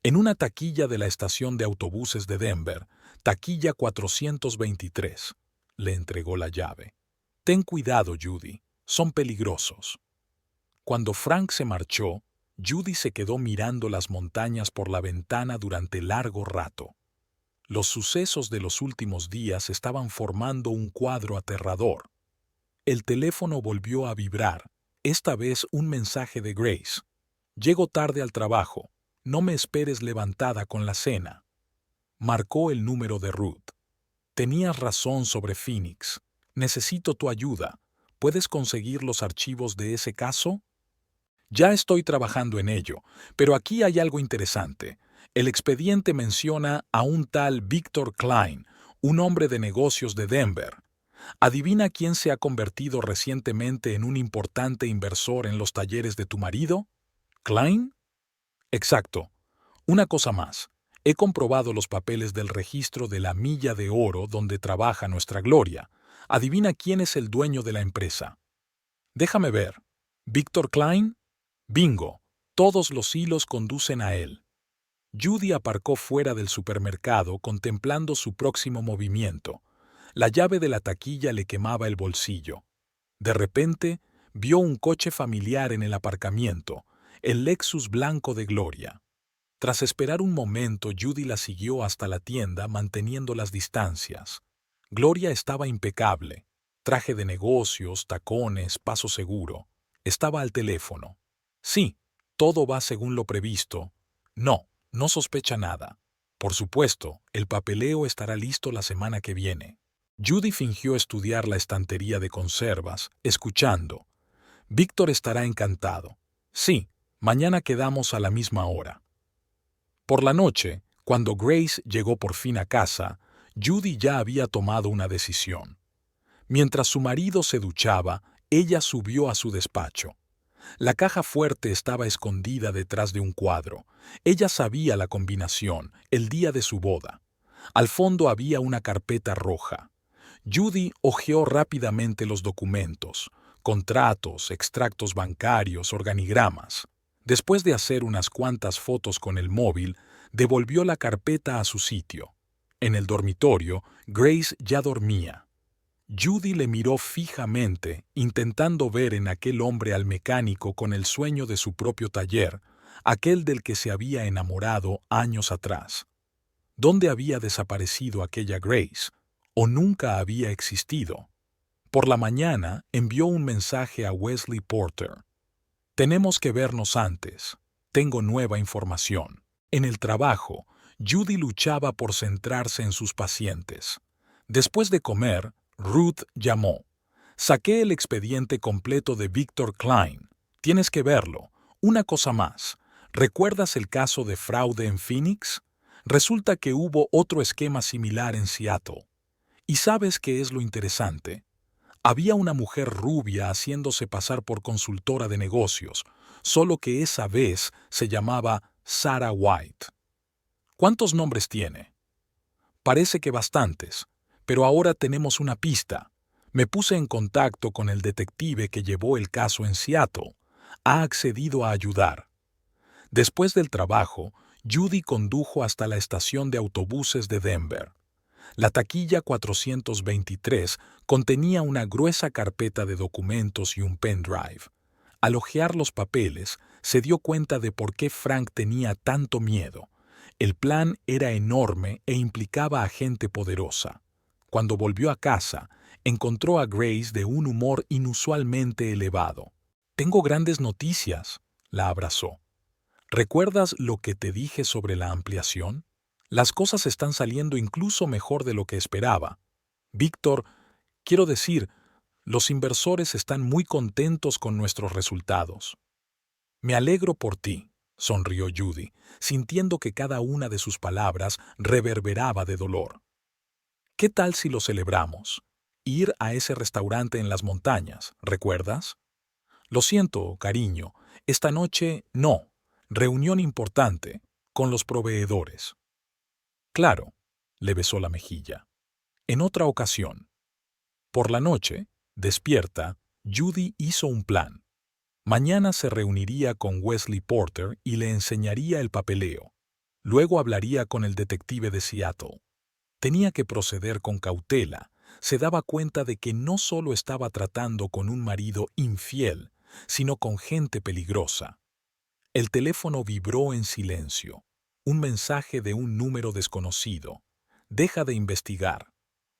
En una taquilla de la estación de autobuses de Denver, taquilla 423. Le entregó la llave. Ten cuidado, Judy, son peligrosos. Cuando Frank se marchó, Judy se quedó mirando las montañas por la ventana durante largo rato. Los sucesos de los últimos días estaban formando un cuadro aterrador. El teléfono volvió a vibrar, esta vez un mensaje de Grace. Llego tarde al trabajo, no me esperes levantada con la cena. Marcó el número de Ruth. Tenías razón sobre Phoenix. Necesito tu ayuda. ¿Puedes conseguir los archivos de ese caso? Ya estoy trabajando en ello, pero aquí hay algo interesante. El expediente menciona a un tal Victor Klein, un hombre de negocios de Denver. ¿Adivina quién se ha convertido recientemente en un importante inversor en los talleres de tu marido? ¿Klein? Exacto. Una cosa más. He comprobado los papeles del registro de la Milla de Oro donde trabaja nuestra Gloria. Adivina quién es el dueño de la empresa. Déjame ver. ¿Víctor Klein? Bingo. Todos los hilos conducen a él. Judy aparcó fuera del supermercado contemplando su próximo movimiento. La llave de la taquilla le quemaba el bolsillo. De repente, vio un coche familiar en el aparcamiento, el Lexus blanco de Gloria. Tras esperar un momento, Judy la siguió hasta la tienda manteniendo las distancias. Gloria estaba impecable. Traje de negocios, tacones, paso seguro. Estaba al teléfono. Sí, todo va según lo previsto. No, no sospecha nada. Por supuesto, el papeleo estará listo la semana que viene. Judy fingió estudiar la estantería de conservas, escuchando. Víctor estará encantado. Sí, mañana quedamos a la misma hora. Por la noche, cuando Grace llegó por fin a casa, Judy ya había tomado una decisión. Mientras su marido se duchaba, ella subió a su despacho. La caja fuerte estaba escondida detrás de un cuadro. Ella sabía la combinación, el día de su boda. Al fondo había una carpeta roja. Judy hojeó rápidamente los documentos, contratos, extractos bancarios, organigramas. Después de hacer unas cuantas fotos con el móvil, devolvió la carpeta a su sitio. En el dormitorio, Grace ya dormía. Judy le miró fijamente, intentando ver en aquel hombre al mecánico con el sueño de su propio taller, aquel del que se había enamorado años atrás. ¿Dónde había desaparecido aquella Grace? ¿O nunca había existido? Por la mañana envió un mensaje a Wesley Porter. Tenemos que vernos antes. Tengo nueva información. En el trabajo, Judy luchaba por centrarse en sus pacientes. Después de comer, Ruth llamó. Saqué el expediente completo de Víctor Klein. Tienes que verlo. Una cosa más. ¿Recuerdas el caso de fraude en Phoenix? Resulta que hubo otro esquema similar en Seattle. ¿Y sabes qué es lo interesante? Había una mujer rubia haciéndose pasar por consultora de negocios, solo que esa vez se llamaba Sarah White. ¿Cuántos nombres tiene? Parece que bastantes, pero ahora tenemos una pista. Me puse en contacto con el detective que llevó el caso en Seattle. Ha accedido a ayudar. Después del trabajo, Judy condujo hasta la estación de autobuses de Denver. La taquilla 423 contenía una gruesa carpeta de documentos y un pendrive. Al hojear los papeles, se dio cuenta de por qué Frank tenía tanto miedo. El plan era enorme e implicaba a gente poderosa. Cuando volvió a casa, encontró a Grace de un humor inusualmente elevado. «Tengo grandes noticias», la abrazó. «¿Recuerdas lo que te dije sobre la ampliación? Las cosas están saliendo incluso mejor de lo que esperaba. Víctor, quiero decir, los inversores están muy contentos con nuestros resultados». «Me alegro por ti», sonrió Judy, sintiendo que cada una de sus palabras reverberaba de dolor. «¿Qué tal si lo celebramos? Ir a ese restaurante en las montañas, ¿recuerdas?» «Lo siento, cariño, esta noche no. Reunión importante, con los proveedores». «Claro», le besó la mejilla. «En otra ocasión». Por la noche, despierta, Judy hizo un plan. Mañana se reuniría con Wesley Porter y le enseñaría el papeleo. Luego hablaría con el detective de Seattle. Tenía que proceder con cautela. Se daba cuenta de que no solo estaba tratando con un marido infiel, sino con gente peligrosa. El teléfono vibró en silencio. Un mensaje de un número desconocido. «Deja de investigar.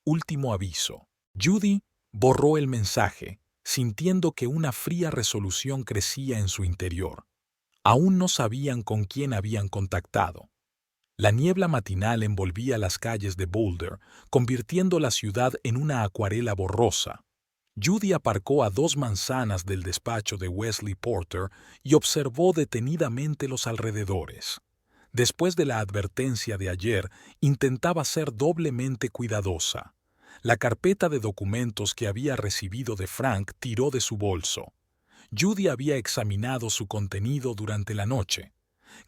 Último aviso». Judy borró el mensaje, sintiendo que una fría resolución crecía en su interior. Aún no sabían con quién habían contactado. La niebla matinal envolvía las calles de Boulder, convirtiendo la ciudad en una acuarela borrosa. Judy aparcó a 2 manzanas del despacho de Wesley Porter y observó detenidamente los alrededores. Después de la advertencia de ayer, intentaba ser doblemente cuidadosa. La carpeta de documentos que había recibido de Frank tiró de su bolso. Judy había examinado su contenido durante la noche.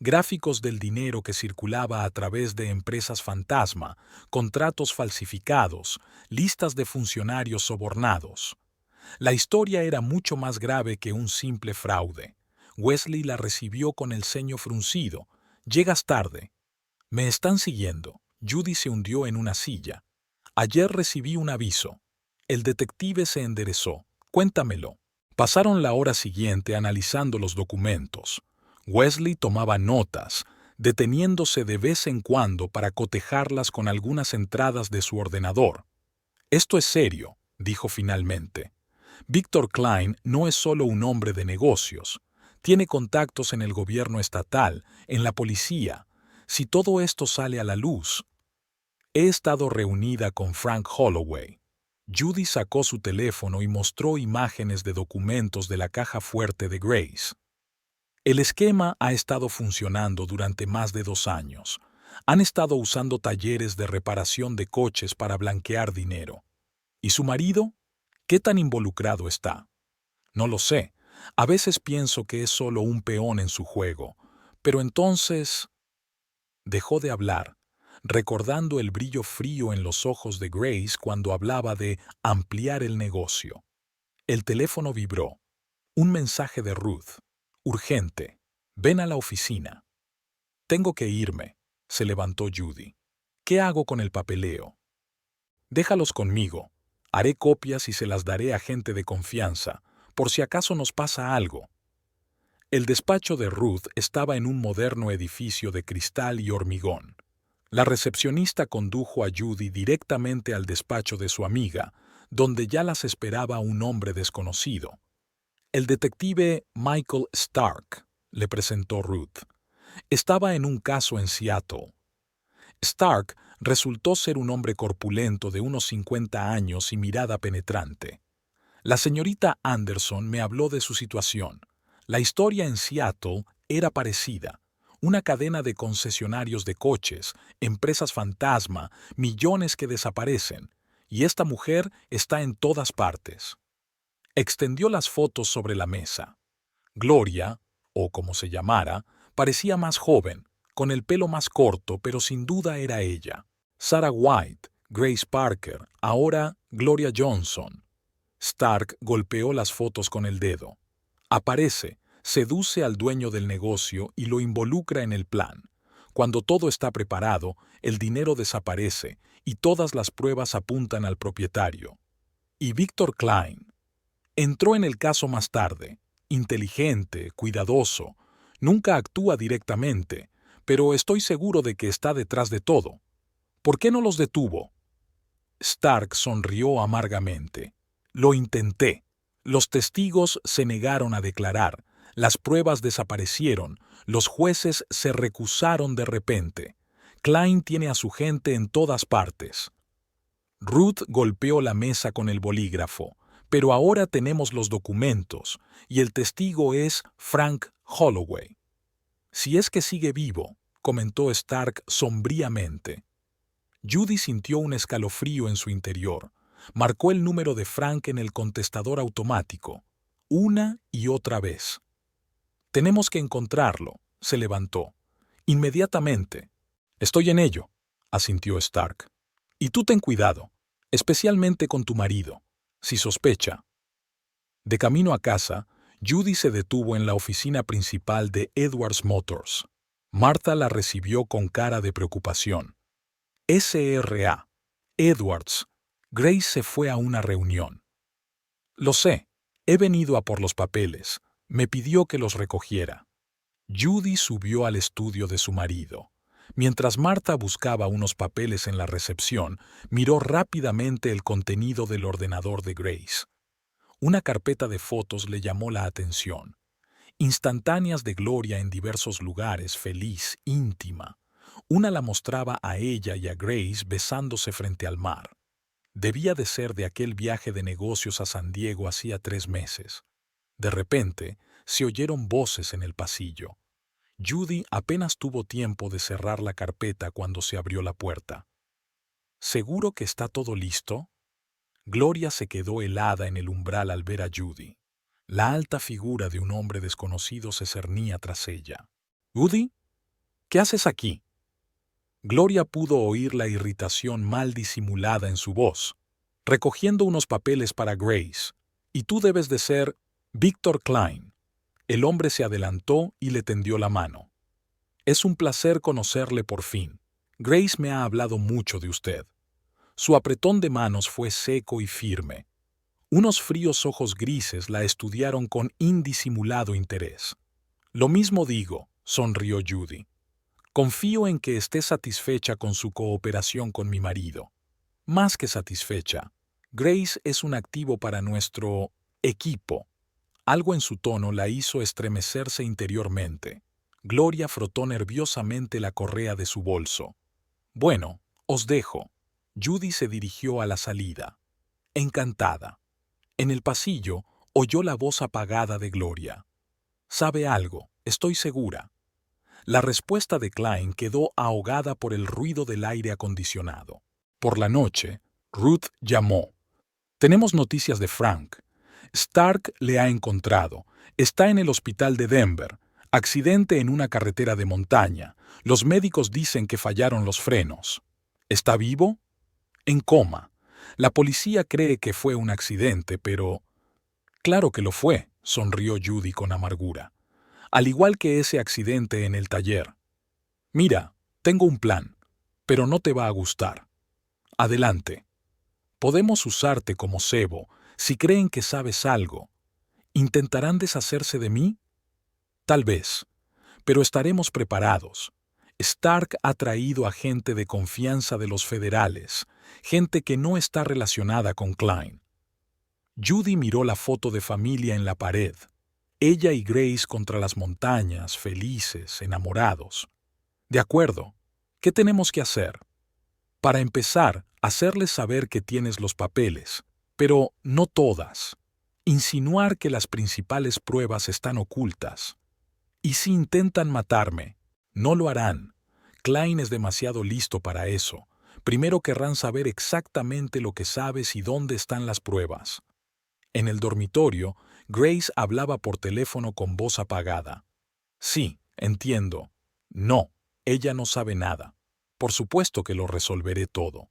gráficos del dinero que circulaba a través de empresas fantasma, contratos falsificados, listas de funcionarios sobornados. La historia era mucho más grave que un simple fraude. Wesley la recibió con el ceño fruncido. «Llegas tarde». «Me están siguiendo». Judy se hundió en una silla. «Ayer recibí un aviso». El detective se enderezó. «Cuéntamelo». Pasaron la hora siguiente analizando los documentos. Wesley tomaba notas, deteniéndose de vez en cuando para cotejarlas con algunas entradas de su ordenador. «Esto es serio», dijo finalmente. «Victor Klein no es solo un hombre de negocios. Tiene contactos en el gobierno estatal, en la policía. Si todo esto sale a la luz...» «He estado reunida con Frank Holloway». Judy sacó su teléfono y mostró imágenes de documentos de la caja fuerte de Grace. El esquema ha estado funcionando durante más de 2 años. Han estado usando talleres de reparación de coches para blanquear dinero. ¿Y su marido? ¿Qué tan involucrado está? No lo sé. A veces pienso que es solo un peón en su juego. Pero entonces... Dejó de hablar, recordando el brillo frío en los ojos de Grace cuando hablaba de ampliar el negocio. El teléfono vibró. Un mensaje de Ruth. «Urgente. Ven a la oficina». «Tengo que irme», se levantó Judy. «¿Qué hago con el papeleo?» «Déjalos conmigo. Haré copias y se las daré a gente de confianza, por si acaso nos pasa algo». El despacho de Ruth estaba en un moderno edificio de cristal y hormigón. La recepcionista condujo a Judy directamente al despacho de su amiga, donde ya las esperaba un hombre desconocido. «El detective Michael Stark», le presentó Ruth. «Estaba en un caso en Seattle». Stark resultó ser un hombre corpulento de unos 50 años y mirada penetrante. «La señorita Anderson me habló de su situación. La historia en Seattle era parecida. Una cadena de concesionarios de coches, empresas fantasma, millones que desaparecen. Y esta mujer está en todas partes». Extendió las fotos sobre la mesa. Gloria, o como se llamara, parecía más joven, con el pelo más corto, pero sin duda era ella. Sarah White, Grace Parker, ahora Gloria Johnson. Stark golpeó las fotos con el dedo. Aparece, seduce al dueño del negocio y lo involucra en el plan. Cuando todo está preparado, el dinero desaparece y todas las pruebas apuntan al propietario. Y Victor Klein entró en el caso más tarde. Inteligente, cuidadoso. Nunca actúa directamente, pero estoy seguro de que está detrás de todo. ¿Por qué no los detuvo? Stark sonrió amargamente. Lo intenté. Los testigos se negaron a declarar. Las pruebas desaparecieron. Los jueces se recusaron de repente. Klein tiene a su gente en todas partes. Ruth golpeó la mesa con el bolígrafo. Pero ahora tenemos los documentos, y el testigo es Frank Holloway. Si es que sigue vivo, comentó Stark sombríamente. Judy sintió un escalofrío en su interior. Marcó el número de Frank en el contestador automático, una y otra vez. «Tenemos que encontrarlo», se levantó. «Inmediatamente». «Estoy en ello», asintió Stark. «Y tú ten cuidado, especialmente con tu marido. Si sospecha». De camino a casa, Judy se detuvo en la oficina principal de Edwards Motors. Martha la recibió con cara de preocupación. «S.R.A. Edwards. Grace se fue a una reunión». «Lo sé. He venido a por los papeles. Me pidió que los recogiera». Judy subió al estudio de su marido. Mientras Martha buscaba unos papeles en la recepción, miró rápidamente el contenido del ordenador de Grace. Una carpeta de fotos le llamó la atención. Instantáneas de Gloria en diversos lugares, feliz, íntima. Una la mostraba a ella y a Grace besándose frente al mar. Debía de ser de aquel viaje de negocios a San Diego hacía 3 meses. De repente, se oyeron voces en el pasillo. Judy apenas tuvo tiempo de cerrar la carpeta cuando se abrió la puerta. «¿Seguro que está todo listo?» Gloria se quedó helada en el umbral al ver a Judy. La alta figura de un hombre desconocido se cernía tras ella. —Judy, ¿qué haces aquí? Gloria pudo oír la irritación mal disimulada en su voz. Recogiendo unos papeles para Grace. Y tú debes de ser Víctor Klein. El hombre se adelantó y le tendió la mano. Es un placer conocerle por fin. Grace me ha hablado mucho de usted. Su apretón de manos fue seco y firme. Unos fríos ojos grises la estudiaron con indisimulado interés. Lo mismo digo, sonrió Judy. Confío en que esté satisfecha con su cooperación con mi marido. Más que satisfecha. Grace es un activo para nuestro equipo. Algo en su tono la hizo estremecerse interiormente. Gloria frotó nerviosamente la correa de su bolso. Bueno, os dejo. Judy se dirigió a la salida. Encantada. En el pasillo oyó la voz apagada de Gloria. Sabe algo, estoy segura. La respuesta de Klein quedó ahogada por el ruido del aire acondicionado. Por la noche, Ruth llamó. Tenemos noticias de Frank. Stark le ha encontrado. Está en el hospital de Denver. Accidente en una carretera de montaña. Los médicos dicen que fallaron los frenos. ¿Está vivo? En coma. La policía cree que fue un accidente, pero... Claro que lo fue, sonrió Judy con amargura. Al igual que ese accidente en el taller. Mira, tengo un plan, pero no te va a gustar. Adelante. Podemos usarte como cebo si creen que sabes algo. ¿Intentarán deshacerse de mí? Tal vez, pero estaremos preparados. Stark ha traído a gente de confianza de los federales, gente que no está relacionada con Klein. Judy miró la foto de familia en la pared. Ella y Grace contra las montañas, felices, enamorados. De acuerdo, ¿qué tenemos que hacer? Para empezar, hacerles saber que tienes los papeles, pero no todas. Insinuar que las principales pruebas están ocultas. ¿Y si intentan matarme? No lo harán. Klein es demasiado listo para eso. Primero querrán saber exactamente lo que sabes y dónde están las pruebas. En el dormitorio, Grace hablaba por teléfono con voz apagada. Sí, entiendo. No, ella no sabe nada. Por supuesto que lo resolveré todo.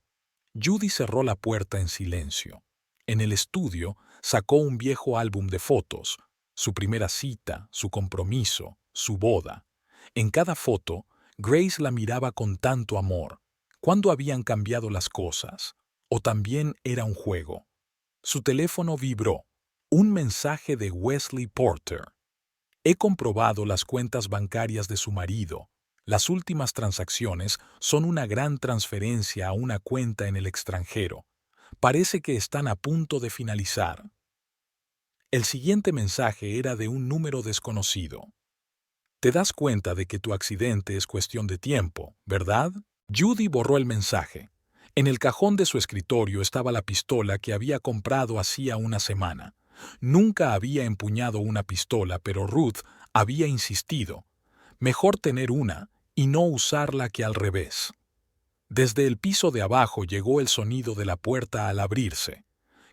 Judy cerró la puerta en silencio. En el estudio sacó un viejo álbum de fotos, su primera cita, su compromiso, su boda. En cada foto, Grace la miraba con tanto amor. ¿Cuándo habían cambiado las cosas? ¿O también era un juego? Su teléfono vibró. Un mensaje de Wesley Porter. He comprobado las cuentas bancarias de su marido. Las últimas transacciones son una gran transferencia a una cuenta en el extranjero. Parece que están a punto de finalizar. El siguiente mensaje era de un número desconocido. Te das cuenta de que tu accidente es cuestión de tiempo, ¿verdad? Judy borró el mensaje. En el cajón de su escritorio estaba la pistola que había comprado hacía una semana. Nunca había empuñado una pistola, pero Ruth había insistido. Mejor tener una y no usarla que al revés. Desde el piso de abajo llegó el sonido de la puerta al abrirse.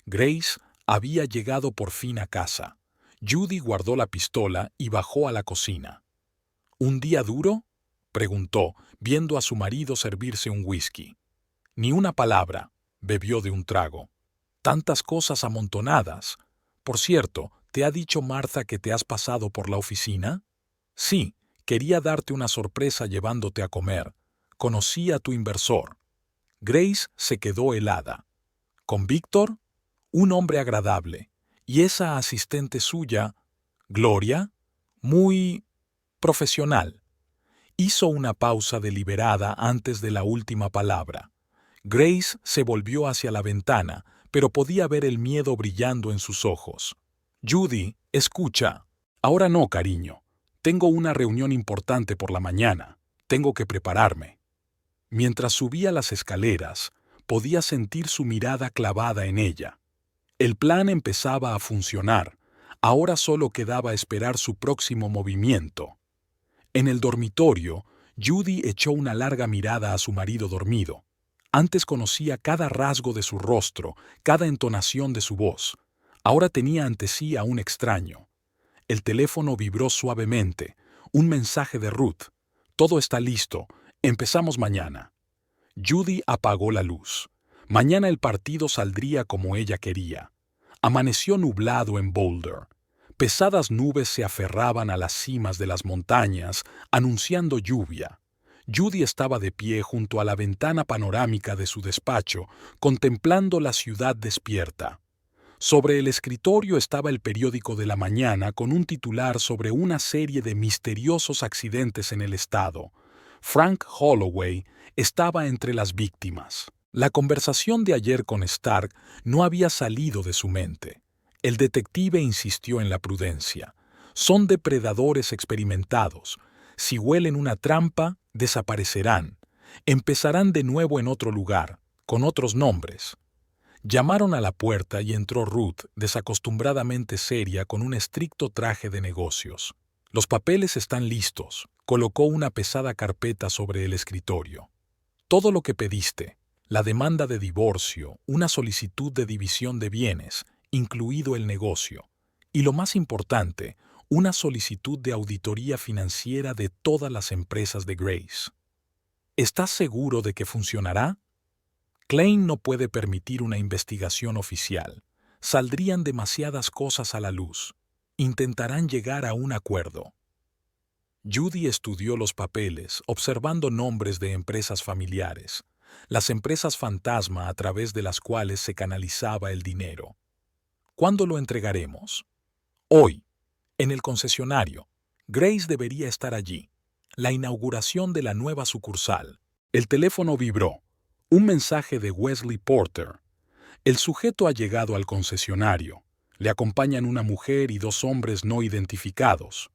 Grace había llegado por fin a casa. Judy guardó la pistola y bajó a la cocina. ¿Un día duro?, preguntó, viendo a su marido servirse un whisky. Ni una palabra, bebió de un trago. Tantas cosas amontonadas. Por cierto, ¿te ha dicho Martha que te has pasado por la oficina? Sí, quería darte una sorpresa llevándote a comer. Conocí a tu inversor. Grace se quedó helada. ¿Con Víctor? Un hombre agradable. ¿Y esa asistente suya, Gloria? Muy profesional. Hizo una pausa deliberada antes de la última palabra. Grace se volvió hacia la ventana, pero podía ver el miedo brillando en sus ojos. Judy, escucha. Ahora no, cariño. Tengo una reunión importante por la mañana. Tengo que prepararme. Mientras subía las escaleras, podía sentir su mirada clavada en ella. El plan empezaba a funcionar. Ahora solo quedaba esperar su próximo movimiento. En el dormitorio, Judy echó una larga mirada a su marido dormido. Antes conocía cada rasgo de su rostro, cada entonación de su voz. Ahora tenía ante sí a un extraño. El teléfono vibró suavemente. Un mensaje de Ruth. Todo está listo. Empezamos mañana. Judy apagó la luz. Mañana el partido saldría como ella quería. Amaneció nublado en Boulder. Pesadas nubes se aferraban a las cimas de las montañas, anunciando lluvia. Judy estaba de pie junto a la ventana panorámica de su despacho, contemplando la ciudad despierta. Sobre el escritorio estaba el periódico de la mañana con un titular sobre una serie de misteriosos accidentes en el estado. Frank Holloway estaba entre las víctimas. La conversación de ayer con Stark no había salido de su mente. El detective insistió en la prudencia. Son depredadores experimentados. Si huelen una trampa, desaparecerán. Empezarán de nuevo en otro lugar, con otros nombres. Llamaron a la puerta y entró Ruth, desacostumbradamente seria, con un estricto traje de negocios. Los papeles están listos. Colocó una pesada carpeta sobre el escritorio. Todo lo que pediste, la demanda de divorcio, una solicitud de división de bienes, incluido el negocio, y lo más importante, una solicitud de auditoría financiera de todas las empresas de Grace. ¿Estás seguro de que funcionará? Klein no puede permitir una investigación oficial. Saldrían demasiadas cosas a la luz. Intentarán llegar a un acuerdo. Judy estudió los papeles, observando nombres de empresas familiares, las empresas fantasma a través de las cuales se canalizaba el dinero. ¿Cuándo lo entregaremos? Hoy, en el concesionario. Grace debería estar allí. La inauguración de la nueva sucursal. El teléfono vibró. Un mensaje de Wesley Porter. El sujeto ha llegado al concesionario. Le acompañan una mujer y dos hombres no identificados.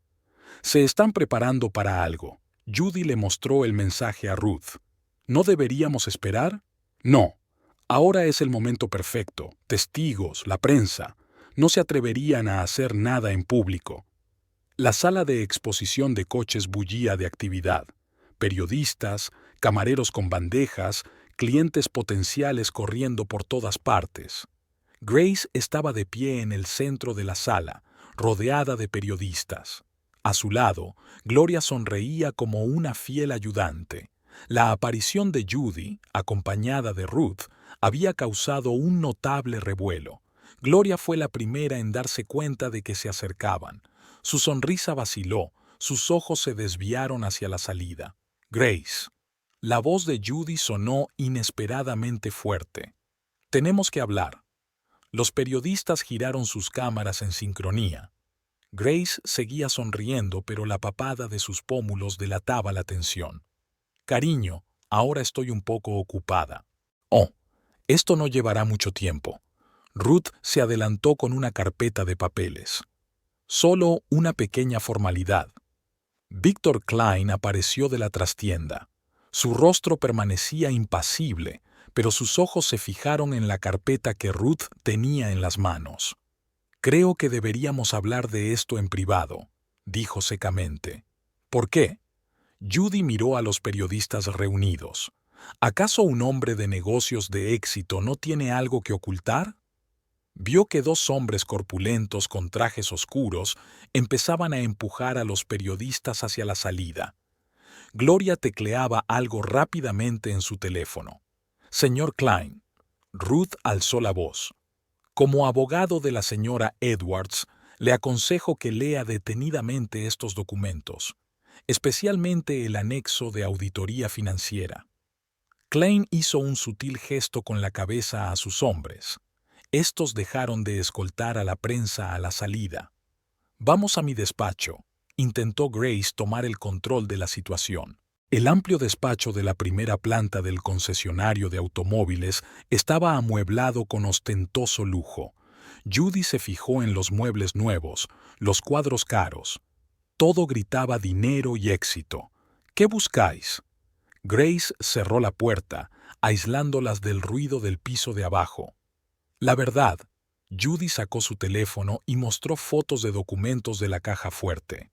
Se están preparando para algo. Judy le mostró el mensaje a Ruth. ¿No deberíamos esperar? No. Ahora es el momento perfecto. Testigos, la prensa. No se atreverían a hacer nada en público. La sala de exposición de coches bullía de actividad. Periodistas, camareros con bandejas, clientes potenciales corriendo por todas partes. Grace estaba de pie en el centro de la sala, rodeada de periodistas. A su lado, Gloria sonreía como una fiel ayudante. La aparición de Judy, acompañada de Ruth, había causado un notable revuelo. Gloria fue la primera en darse cuenta de que se acercaban. Su sonrisa vaciló, sus ojos se desviaron hacia la salida. Grace. La voz de Judy sonó inesperadamente fuerte. Tenemos que hablar. Los periodistas giraron sus cámaras en sincronía. Grace seguía sonriendo, pero la papada de sus pómulos delataba la tensión. Cariño, ahora estoy un poco ocupada. Oh, esto no llevará mucho tiempo. Ruth se adelantó con una carpeta de papeles. Solo una pequeña formalidad. Víctor Klein apareció de la trastienda. Su rostro permanecía impasible, pero sus ojos se fijaron en la carpeta que Ruth tenía en las manos. Creo que deberíamos hablar de esto en privado, dijo secamente. ¿Por qué? Judy miró a los periodistas reunidos. ¿Acaso un hombre de negocios de éxito no tiene algo que ocultar? Vio que dos hombres corpulentos con trajes oscuros empezaban a empujar a los periodistas hacia la salida. Gloria tecleaba algo rápidamente en su teléfono. Señor Klein. Ruth alzó la voz. Como abogado de la señora Edwards, le aconsejo que lea detenidamente estos documentos, especialmente el anexo de auditoría financiera. Klein hizo un sutil gesto con la cabeza a sus hombres. Estos dejaron de escoltar a la prensa a la salida. Vamos a mi despacho, intentó Grace tomar el control de la situación. El amplio despacho de la primera planta del concesionario de automóviles estaba amueblado con ostentoso lujo. Judy se fijó en los muebles nuevos, los cuadros caros. Todo gritaba dinero y éxito. ¿Qué buscáis? Grace cerró la puerta, aislándolas del ruido del piso de abajo. La verdad, Judy sacó su teléfono y mostró fotos de documentos de la caja fuerte.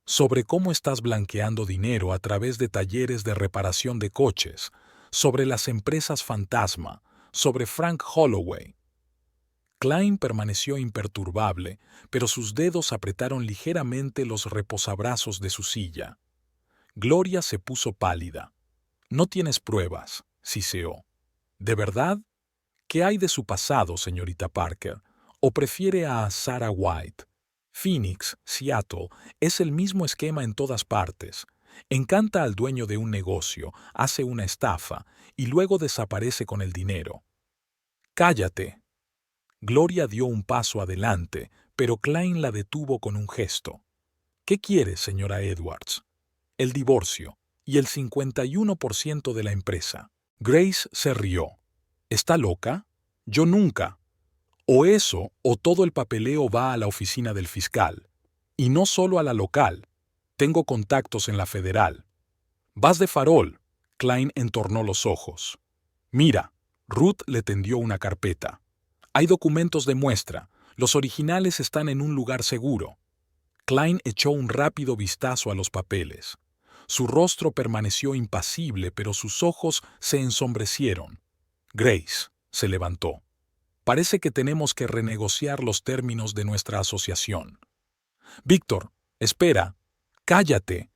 Sobre cómo estás blanqueando dinero a través de talleres de reparación de coches, sobre las empresas fantasma, sobre Frank Holloway. Klein permaneció imperturbable, pero sus dedos apretaron ligeramente los reposabrazos de su silla. Gloria se puso pálida. «No tienes pruebas», siseó. «¿De verdad? ¿Qué hay de su pasado, señorita Parker? ¿O prefiere a Sarah White? Phoenix, Seattle, es el mismo esquema en todas partes. Encanta al dueño de un negocio, hace una estafa y luego desaparece con el dinero». «Cállate». Gloria dio un paso adelante, pero Klein la detuvo con un gesto. «¿Qué quiere, señora Edwards?» «El divorcio y el 51% de la empresa». Grace se rió. «¿Está loca? Yo nunca. O eso, o todo el papeleo va a la oficina del fiscal. Y no solo a la local. Tengo contactos en la federal». «Vas de farol». Klein entornó los ojos. «Mira». Ruth le tendió una carpeta. «Hay documentos de muestra. Los originales están en un lugar seguro». Klein echó un rápido vistazo a los papeles. Su rostro permaneció impasible, pero sus ojos se ensombrecieron. Grace se levantó. «Parece que tenemos que renegociar los términos de nuestra asociación». «Víctor, espera. Cállate».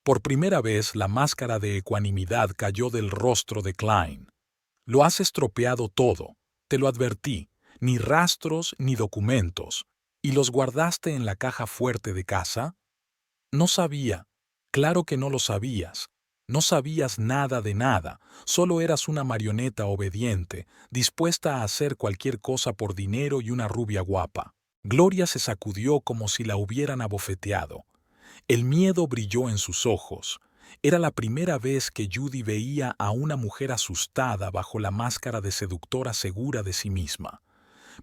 Por primera vez la máscara de ecuanimidad cayó del rostro de Klein. «Lo has estropeado todo. Te lo advertí. Ni rastros ni documentos. ¿Y los guardaste en la caja fuerte de casa?» «No sabía». «Claro que no lo sabías. No sabías nada de nada. Solo eras una marioneta obediente, dispuesta a hacer cualquier cosa por dinero y una rubia guapa». Gloria se sacudió como si la hubieran abofeteado. El miedo brilló en sus ojos. Era la primera vez que Judy veía a una mujer asustada bajo la máscara de seductora segura de sí misma.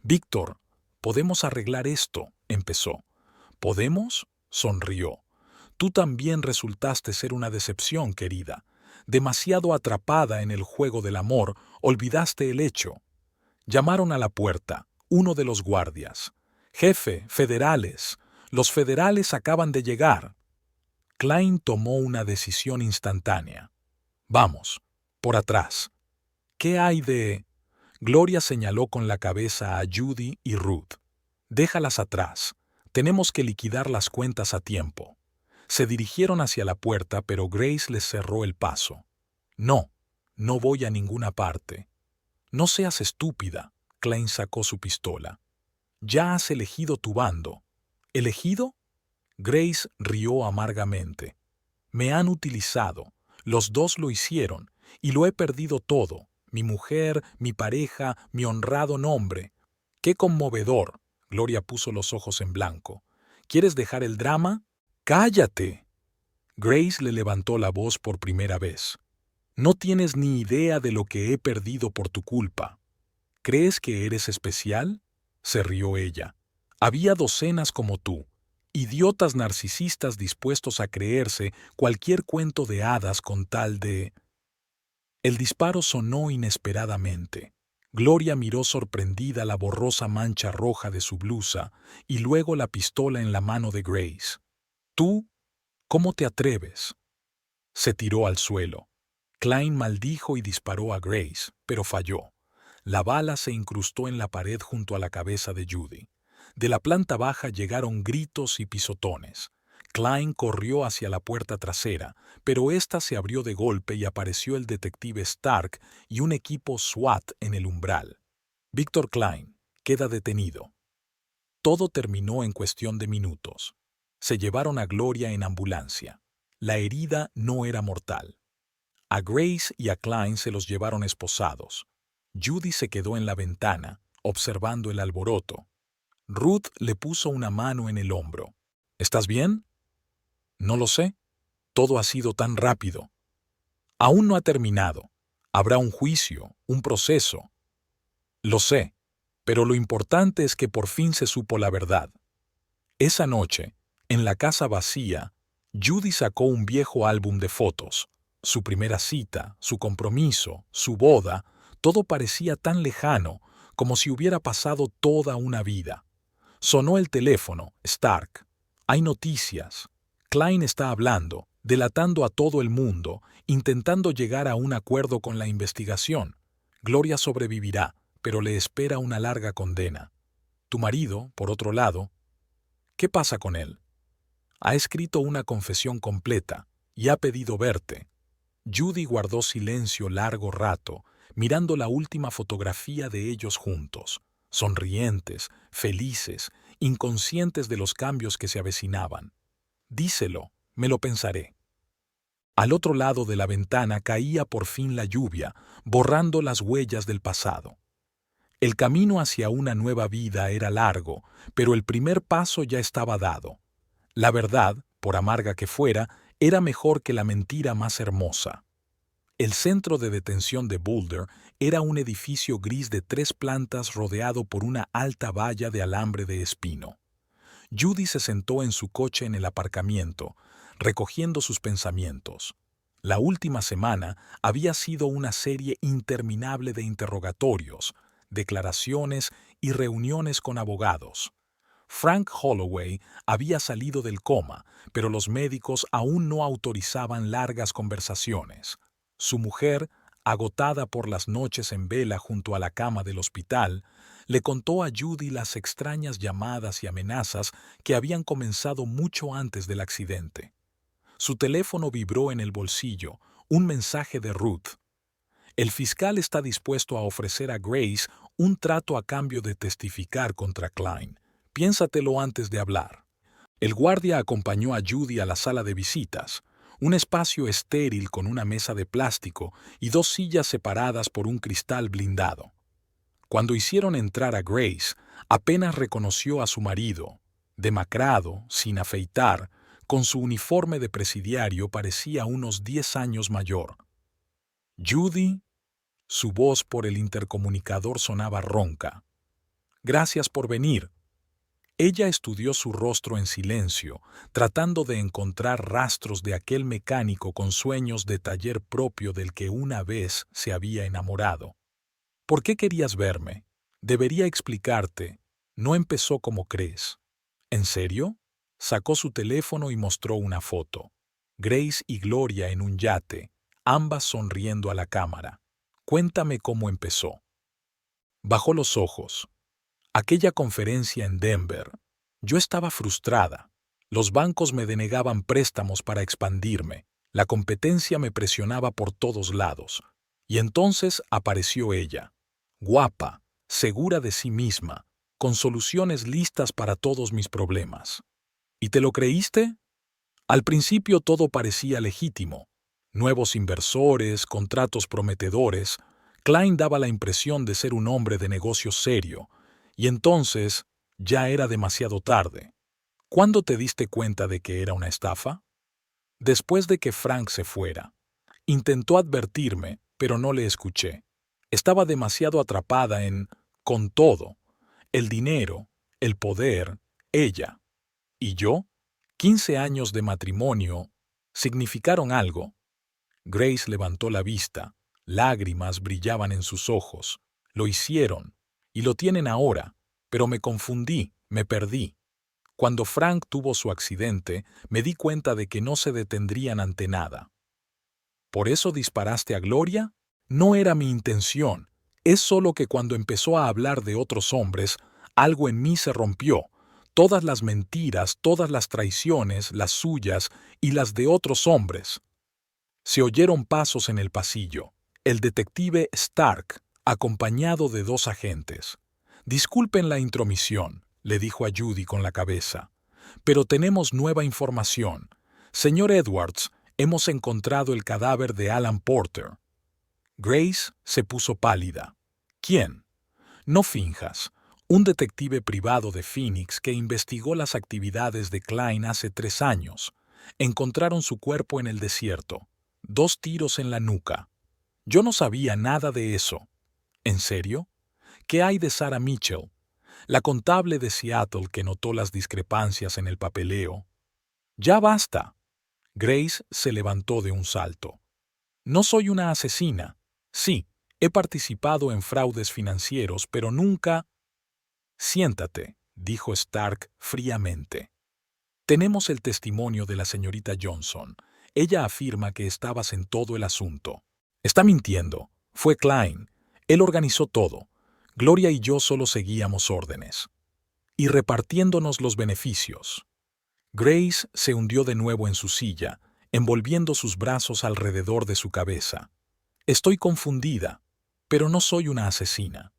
«Víctor, podemos arreglar esto», empezó. «¿Podemos?», sonrió. «Tú también resultaste ser una decepción, querida. Demasiado atrapada en el juego del amor, olvidaste el hecho». Llamaron a la puerta, uno de los guardias. «Jefe, federales. Los federales acaban de llegar». Klein tomó una decisión instantánea. «Vamos, por atrás». «¿Qué hay de...?» Gloria señaló con la cabeza a Judy y Ruth. «Déjalas atrás. Tenemos que liquidar las cuentas a tiempo». Se dirigieron hacia la puerta, pero Grace les cerró el paso. «No, no voy a ninguna parte». «No seas estúpida», Klein sacó su pistola. «Ya has elegido tu bando». «¿Elegido?». Grace rió amargamente. «Me han utilizado. Los dos lo hicieron, y lo he perdido todo. Mi mujer, mi pareja, mi honrado nombre». «¡Qué conmovedor!». Gloria puso los ojos en blanco. «¿Quieres dejar el drama?». «¡Cállate!». Grace le levantó la voz por primera vez. «No tienes ni idea de lo que he perdido por tu culpa». «¿Crees que eres especial?», se rió ella. «Había docenas como tú, idiotas narcisistas dispuestos a creerse cualquier cuento de hadas con tal de...». El disparo sonó inesperadamente. Gloria miró sorprendida la borrosa mancha roja de su blusa y luego la pistola en la mano de Grace. «¿Tú? ¿Cómo te atreves?». Se tiró al suelo. Klein maldijo y disparó a Grace, pero falló. La bala se incrustó en la pared junto a la cabeza de Judy. De la planta baja llegaron gritos y pisotones. Klein corrió hacia la puerta trasera, pero ésta se abrió de golpe y apareció el detective Stark y un equipo SWAT en el umbral. «Víctor Klein, queda detenido». Todo terminó en cuestión de minutos. Se llevaron a Gloria en ambulancia. La herida no era mortal. A Grace y a Klein se los llevaron esposados. Judy se quedó en la ventana, observando el alboroto. Ruth le puso una mano en el hombro. «¿Estás bien?». «No lo sé. Todo ha sido tan rápido». «Aún no ha terminado. Habrá un juicio, un proceso». «Lo sé, pero lo importante es que por fin se supo la verdad». Esa noche, en la casa vacía, Judy sacó un viejo álbum de fotos. Su primera cita, su compromiso, su boda, todo parecía tan lejano, como si hubiera pasado toda una vida. Sonó el teléfono. «Stark. Hay noticias. Klein está hablando, delatando a todo el mundo, intentando llegar a un acuerdo con la investigación. Gloria sobrevivirá, pero le espera una larga condena. Tu marido, por otro lado, ¿qué pasa con él? Ha escrito una confesión completa y ha pedido verte. Judy guardó silencio largo rato, mirando la última fotografía de ellos juntos, sonrientes, felices, inconscientes de los cambios que se avecinaban. Díselo, me lo pensaré. Al otro lado de la ventana caía por fin la lluvia, borrando las huellas del pasado. El camino hacia una nueva vida era largo, pero el primer paso ya estaba dado. La verdad, por amarga que fuera, era mejor que la mentira más hermosa. El centro de detención de Boulder era un edificio gris de 3 plantas rodeado por una alta valla de alambre de espino. Judy se sentó en su coche en el aparcamiento, recogiendo sus pensamientos. La última semana había sido una serie interminable de interrogatorios, declaraciones y reuniones con abogados. Frank Holloway había salido del coma, pero los médicos aún no autorizaban largas conversaciones. Su mujer, agotada por las noches en vela junto a la cama del hospital, le contó a Judy las extrañas llamadas y amenazas que habían comenzado mucho antes del accidente. Su teléfono vibró en el bolsillo, un mensaje de Ruth. El fiscal está dispuesto a ofrecer a Grace un trato a cambio de testificar contra Klein. Piénsatelo antes de hablar. El guardia acompañó a Judy a la sala de visitas, un espacio estéril con una mesa de plástico y 2 sillas separadas por un cristal blindado. Cuando hicieron entrar a Grace, apenas reconoció a su marido. Demacrado, sin afeitar, con su uniforme de presidiario parecía unos 10 años mayor. «Judy», su voz por el intercomunicador sonaba ronca. «Gracias por venir». Ella estudió su rostro en silencio, tratando de encontrar rastros de aquel mecánico con sueños de taller propio del que una vez se había enamorado. «¿Por qué querías verme? Debería explicarte. No empezó como crees». «¿En serio?». Sacó su teléfono y mostró una foto. Grace y Gloria en un yate, ambas sonriendo a la cámara. «Cuéntame cómo empezó». Bajó los ojos. Aquella conferencia en Denver. Yo estaba frustrada. Los bancos me denegaban préstamos para expandirme. La competencia me presionaba por todos lados. Y entonces apareció ella. Guapa, segura de sí misma, con soluciones listas para todos mis problemas. ¿Y te lo creíste? Al principio todo parecía legítimo. Nuevos inversores, contratos prometedores. Klein daba la impresión de ser un hombre de negocios serio. Y entonces ya era demasiado tarde. ¿Cuándo te diste cuenta de que era una estafa? Después de que Frank se fuera. Intentó advertirme, pero no le escuché. Estaba demasiado atrapada con todo. El dinero, el poder, ella. ¿Y yo? 15 años de matrimonio significaron algo. Grace levantó la vista. Lágrimas brillaban en sus ojos. Lo hicieron. Y lo tienen ahora, pero me confundí, me perdí. Cuando Frank tuvo su accidente, me di cuenta de que no se detendrían ante nada. ¿Por eso disparaste a Gloria? No era mi intención. Es solo que cuando empezó a hablar de otros hombres, algo en mí se rompió. Todas las mentiras, todas las traiciones, las suyas y las de otros hombres. Se oyeron pasos en el pasillo. El detective Stark, acompañado de 2 agentes. «Disculpen la intromisión», le dijo a Judy con la cabeza. «Pero tenemos nueva información. Señor Edwards, hemos encontrado el cadáver de Alan Porter». Grace se puso pálida. «¿Quién?» «No finjas. Un detective privado de Phoenix que investigó las actividades de Klein hace 3 años. Encontraron su cuerpo en el desierto. 2 tiros en la nuca. Yo no sabía nada de eso». «¿En serio? ¿Qué hay de Sarah Mitchell, la contable de Seattle que notó las discrepancias en el papeleo?» «Ya basta». Grace se levantó de un salto. «No soy una asesina. Sí, he participado en fraudes financieros, pero nunca...» «Siéntate», dijo Stark fríamente. «Tenemos el testimonio de la señorita Johnson. Ella afirma que estabas en todo el asunto». «Está mintiendo. Fue Klein. Él organizó todo». Gloria y yo solo seguíamos órdenes. Y repartiéndonos los beneficios. Grace se hundió de nuevo en su silla, envolviendo sus brazos alrededor de su cabeza. Estoy confundida, pero no soy una asesina.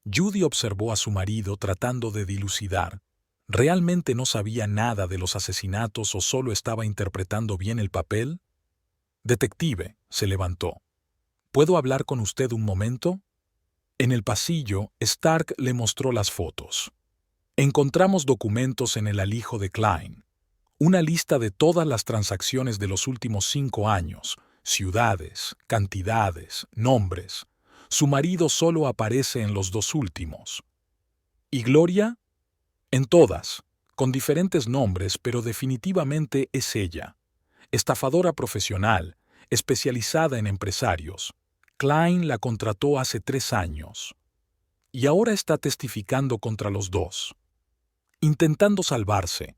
Judy observó a su marido tratando de dilucidar. ¿Realmente no sabía nada de los asesinatos o solo estaba interpretando bien el papel? Detective, se levantó. ¿Puedo hablar con usted un momento? En el pasillo, Stark le mostró las fotos. Encontramos documentos en el alijo de Klein. Una lista de todas las transacciones de los últimos 5 años, ciudades, cantidades, nombres. Su marido solo aparece en los 2 últimos. ¿Y Gloria? En todas, con diferentes nombres, pero definitivamente es ella. Estafadora profesional, especializada en empresarios. Klein la contrató hace 3 años. Y ahora está testificando contra los 2. Intentando salvarse.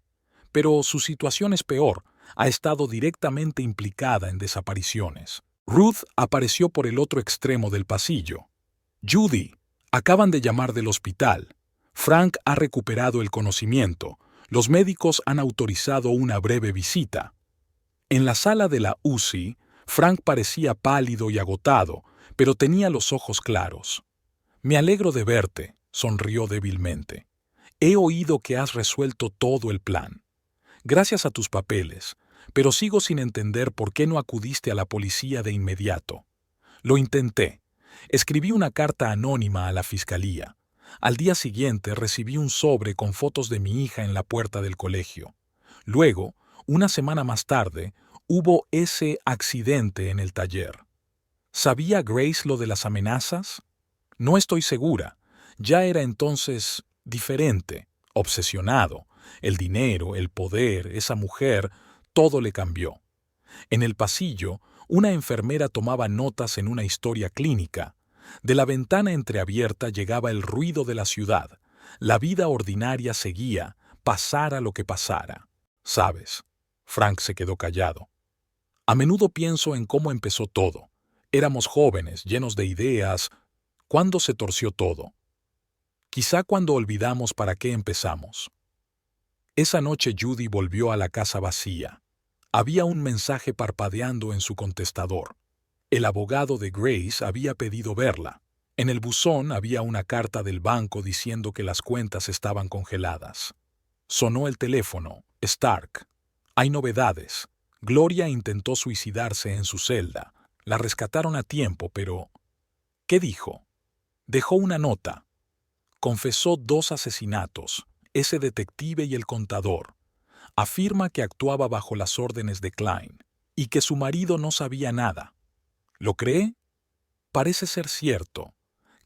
Pero su situación es peor. Ha estado directamente implicada en desapariciones. Ruth apareció por el otro extremo del pasillo. Judy, acaban de llamar del hospital. Frank ha recuperado el conocimiento. Los médicos han autorizado una breve visita. En la sala de la UCI, Frank parecía pálido y agotado, pero tenía los ojos claros. Me alegro de verte, sonrió débilmente. He oído que has resuelto todo el plan. Gracias a tus papeles, pero sigo sin entender por qué no acudiste a la policía de inmediato. Lo intenté. Escribí una carta anónima a la fiscalía. Al día siguiente recibí un sobre con fotos de mi hija en la puerta del colegio. Luego, una semana más tarde, hubo ese accidente en el taller. ¿Sabía Grace lo de las amenazas? No estoy segura. Ya era entonces diferente, obsesionado. El dinero, el poder, esa mujer, todo le cambió. En el pasillo, una enfermera tomaba notas en una historia clínica. De la ventana entreabierta llegaba el ruido de la ciudad. La vida ordinaria seguía, pasara lo que pasara. ¿Sabes? Frank se quedó callado. A menudo pienso en cómo empezó todo. Éramos jóvenes, llenos de ideas. ¿Cuándo se torció todo? Quizá cuando olvidamos para qué empezamos. Esa noche Judy volvió a la casa vacía. Había un mensaje parpadeando en su contestador. El abogado de Grace había pedido verla. En el buzón había una carta del banco diciendo que las cuentas estaban congeladas. Sonó el teléfono. Stark. Hay novedades. Gloria intentó suicidarse en su celda. La rescataron a tiempo, pero... ¿Qué dijo? Dejó una nota. Confesó 2 asesinatos, ese detective y el contador. Afirma que actuaba bajo las órdenes de Klein y que su marido no sabía nada. ¿Lo cree? Parece ser cierto.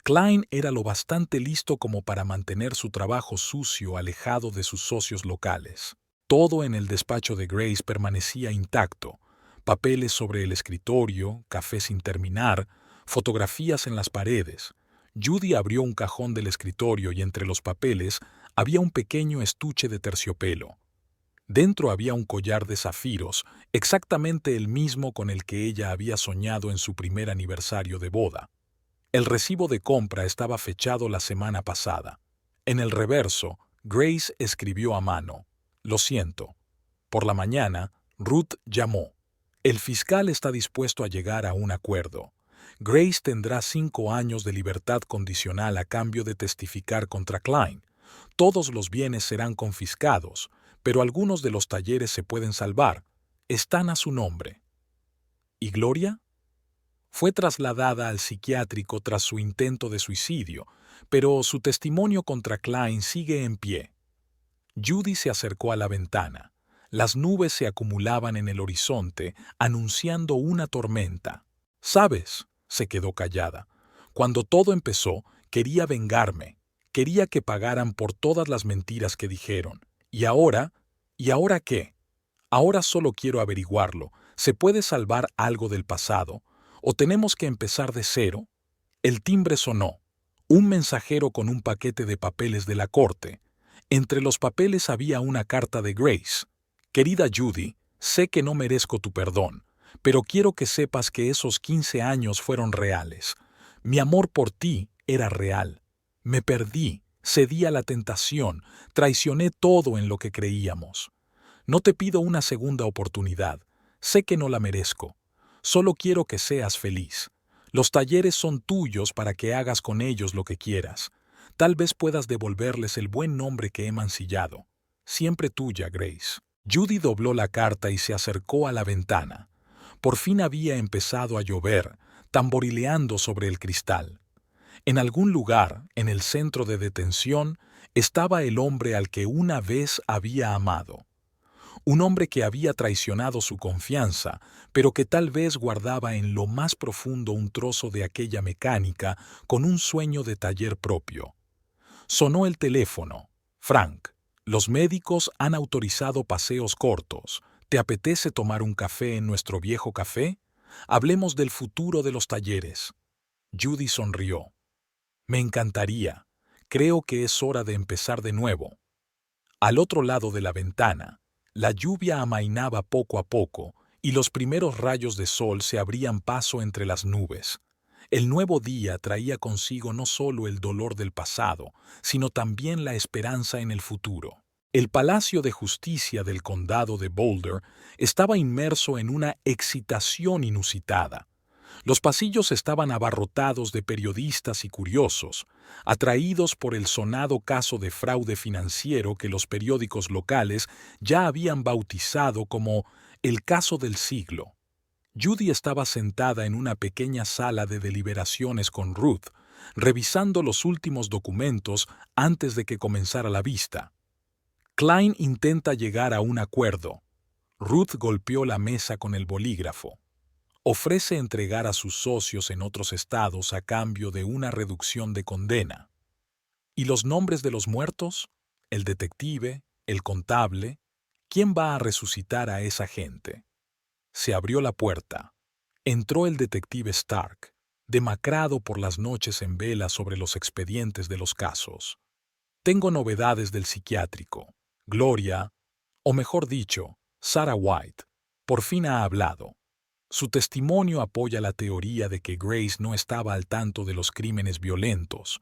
Klein era lo bastante listo como para mantener su trabajo sucio alejado de sus socios locales. Todo en el despacho de Grace permanecía intacto. Papeles sobre el escritorio, café sin terminar, fotografías en las paredes. Judy abrió un cajón del escritorio y entre los papeles había un pequeño estuche de terciopelo. Dentro había un collar de zafiros, exactamente el mismo con el que ella había soñado en su primer aniversario de boda. El recibo de compra estaba fechado la semana pasada. En el reverso, Grace escribió a mano: «Lo siento». Por la mañana, Ruth llamó. El fiscal está dispuesto a llegar a un acuerdo. Grace tendrá 5 años de libertad condicional a cambio de testificar contra Klein. Todos los bienes serán confiscados, pero algunos de los talleres se pueden salvar. Están a su nombre. ¿Y Gloria? Fue trasladada al psiquiátrico tras su intento de suicidio, pero su testimonio contra Klein sigue en pie. Judy se acercó a la ventana. Las nubes se acumulaban en el horizonte, anunciando una tormenta. ¿Sabes?, se quedó callada. Cuando todo empezó, quería vengarme. Quería que pagaran por todas las mentiras que dijeron. ¿Y ahora qué? Ahora solo quiero averiguarlo. ¿Se puede salvar algo del pasado? ¿O tenemos que empezar de cero? El timbre sonó. Un mensajero con un paquete de papeles de la corte. Entre los papeles había una carta de Grace. Querida Judy, sé que no merezco tu perdón, pero quiero que sepas que esos 15 años fueron reales. Mi amor por ti era real. Me perdí, cedí a la tentación, traicioné todo en lo que creíamos. No te pido una segunda oportunidad. Sé que no la merezco. Solo quiero que seas feliz. Los talleres son tuyos para que hagas con ellos lo que quieras. Tal vez puedas devolverles el buen nombre que he mancillado. Siempre tuya, Grace. Judy dobló la carta y se acercó a la ventana. Por fin había empezado a llover, tamborileando sobre el cristal. En algún lugar, en el centro de detención, estaba el hombre al que una vez había amado. Un hombre que había traicionado su confianza, pero que tal vez guardaba en lo más profundo un trozo de aquella mecánica con un sueño de taller propio. Sonó el teléfono. Frank, los médicos han autorizado paseos cortos. ¿Te apetece tomar un café en nuestro viejo café? Hablemos del futuro de los talleres. Judy sonrió. Me encantaría. Creo que es hora de empezar de nuevo. Al otro lado de la ventana, la lluvia amainaba poco a poco y los primeros rayos de sol se abrían paso entre las nubes. El nuevo día traía consigo no solo el dolor del pasado, sino también la esperanza en el futuro. El Palacio de Justicia del Condado de Boulder estaba inmerso en una excitación inusitada. Los pasillos estaban abarrotados de periodistas y curiosos, atraídos por el sonado caso de fraude financiero que los periódicos locales ya habían bautizado como el caso del siglo. Judy estaba sentada en una pequeña sala de deliberaciones con Ruth, revisando los últimos documentos antes de que comenzara la vista. Klein intenta llegar a un acuerdo. Ruth golpeó la mesa con el bolígrafo. Ofrece entregar a sus socios en otros estados a cambio de una reducción de condena. ¿Y los nombres de los muertos? ¿El detective? ¿El contable? ¿Quién va a resucitar a esa gente? Se abrió la puerta. Entró el detective Stark, demacrado por las noches en vela sobre los expedientes de los casos. Tengo novedades del psiquiátrico. Gloria, o mejor dicho, Sarah White, por fin ha hablado. Su testimonio apoya la teoría de que Grace no estaba al tanto de los crímenes violentos.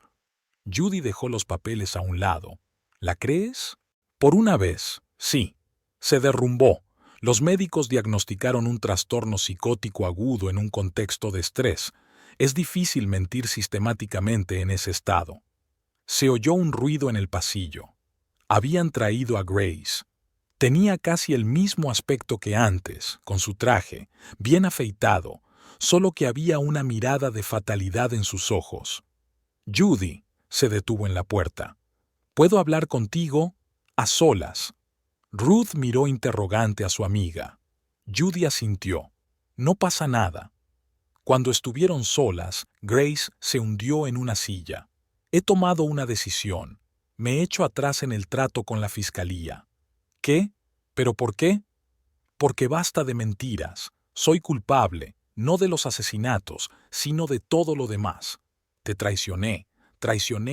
Judy dejó los papeles a un lado. ¿La crees? Por una vez, sí. Se derrumbó. Los médicos diagnosticaron un trastorno psicótico agudo en un contexto de estrés. Es difícil mentir sistemáticamente en ese estado. Se oyó un ruido en el pasillo. Habían traído a Grace. Tenía casi el mismo aspecto que antes, con su traje, bien afeitado, solo que había una mirada de fatalidad en sus ojos. Judy se detuvo en la puerta. ¿Puedo hablar contigo? A solas. Ruth miró interrogante a su amiga. Judy asintió. No pasa nada. Cuando estuvieron solas, Grace se hundió en una silla. He tomado una decisión. Me echo atrás en el trato con la fiscalía. ¿Qué? ¿Pero por qué? Porque basta de mentiras. Soy culpable, no de los asesinatos, sino de todo lo demás. Te traicioné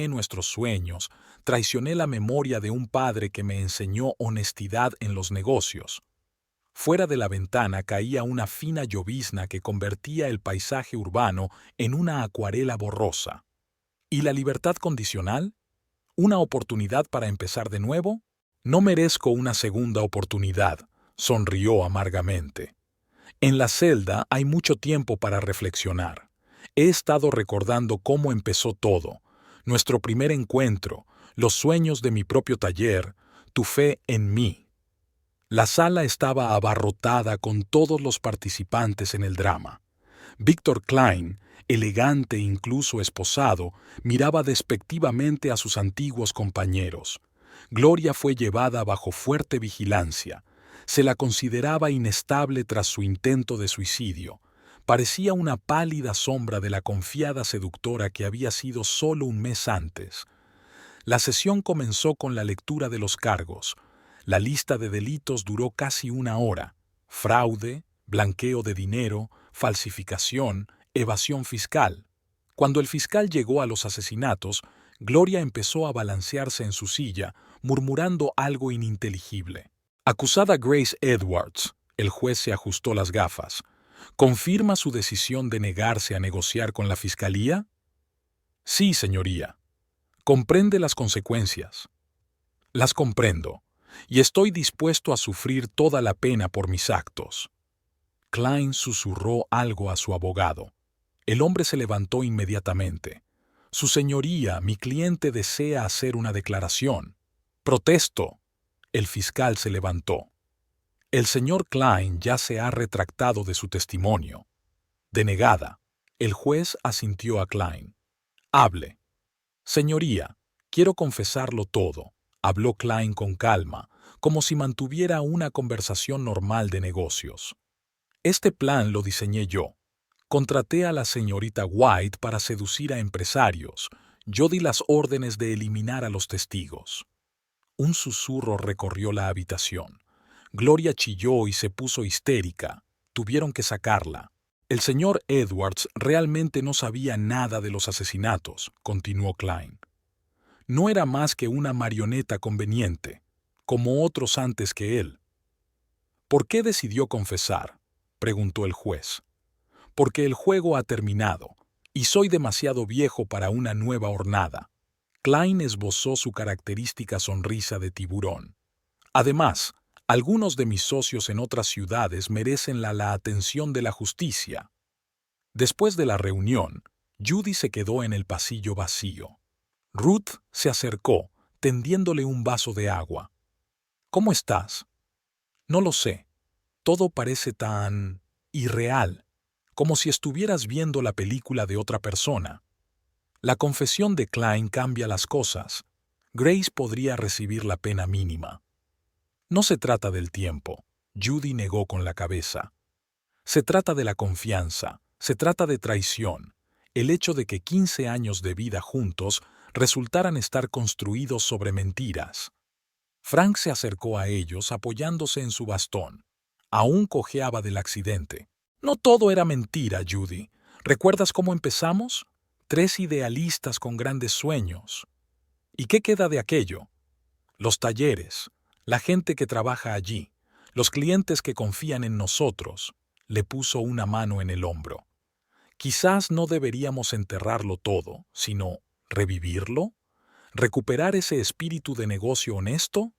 nuestros sueños, traicioné la memoria de un padre que me enseñó honestidad en los negocios. Fuera de la ventana caía una fina llovizna que convertía el paisaje urbano en una acuarela borrosa. ¿Y la libertad condicional? ¿Una oportunidad para empezar de nuevo? No merezco una segunda oportunidad, sonrió amargamente. En la celda hay mucho tiempo para reflexionar. He estado recordando cómo empezó todo, nuestro primer encuentro, los sueños de mi propio taller, tu fe en mí. La sala estaba abarrotada con todos los participantes en el drama. Víctor Klein, elegante e incluso esposado, miraba despectivamente a sus antiguos compañeros. Gloria fue llevada bajo fuerte vigilancia. Se la consideraba inestable tras su intento de suicidio. Parecía una pálida sombra de la confiada seductora que había sido solo un mes antes. La sesión comenzó con la lectura de los cargos. La lista de delitos duró casi una hora. Fraude, blanqueo de dinero, falsificación, evasión fiscal. Cuando el fiscal llegó a los asesinatos, Gloria empezó a balancearse en su silla, murmurando algo ininteligible. Acusada Grace Edwards, el juez se ajustó las gafas. ¿Confirma su decisión de negarse a negociar con la fiscalía? Sí, señoría. Comprende las consecuencias. Las comprendo, y estoy dispuesto a sufrir toda la pena por mis actos. Klein susurró algo a su abogado. El hombre se levantó inmediatamente. Su señoría, mi cliente desea hacer una declaración. Protesto. El fiscal se levantó. El señor Klein ya se ha retractado de su testimonio. Denegada. El juez asintió a Klein. Hable. Señoría, quiero confesarlo todo, habló Klein con calma, como si mantuviera una conversación normal de negocios. Este plan lo diseñé yo. Contraté a la señorita White para seducir a empresarios. Yo di las órdenes de eliminar a los testigos. Un susurro recorrió la habitación. Gloria chilló y se puso histérica. Tuvieron que sacarla. El señor Edwards realmente no sabía nada de los asesinatos, continuó Klein. No era más que una marioneta conveniente, como otros antes que él. ¿Por qué decidió confesar?, preguntó el juez. Porque el juego ha terminado, y soy demasiado viejo para una nueva hornada. Klein esbozó su característica sonrisa de tiburón. Además, algunos de mis socios en otras ciudades merecen la atención de la justicia. Después de la reunión, Judy se quedó en el pasillo vacío. Ruth se acercó, tendiéndole un vaso de agua. ¿Cómo estás? No lo sé. Todo parece tan irreal, como si estuvieras viendo la película de otra persona. La confesión de Klein cambia las cosas. Grace podría recibir la pena mínima. No se trata del tiempo, Judy negó con la cabeza. Se trata de la confianza, se trata de traición, el hecho de que 15 años de vida juntos resultaran estar construidos sobre mentiras. Frank se acercó a ellos apoyándose en su bastón. Aún cojeaba del accidente. No todo era mentira, Judy. ¿Recuerdas cómo empezamos? 3 idealistas con grandes sueños. ¿Y qué queda de aquello? Los talleres, la gente que trabaja allí, los clientes que confían en nosotros. Le puso una mano en el hombro. Quizás no deberíamos enterrarlo todo, sino revivirlo, recuperar ese espíritu de negocio honesto.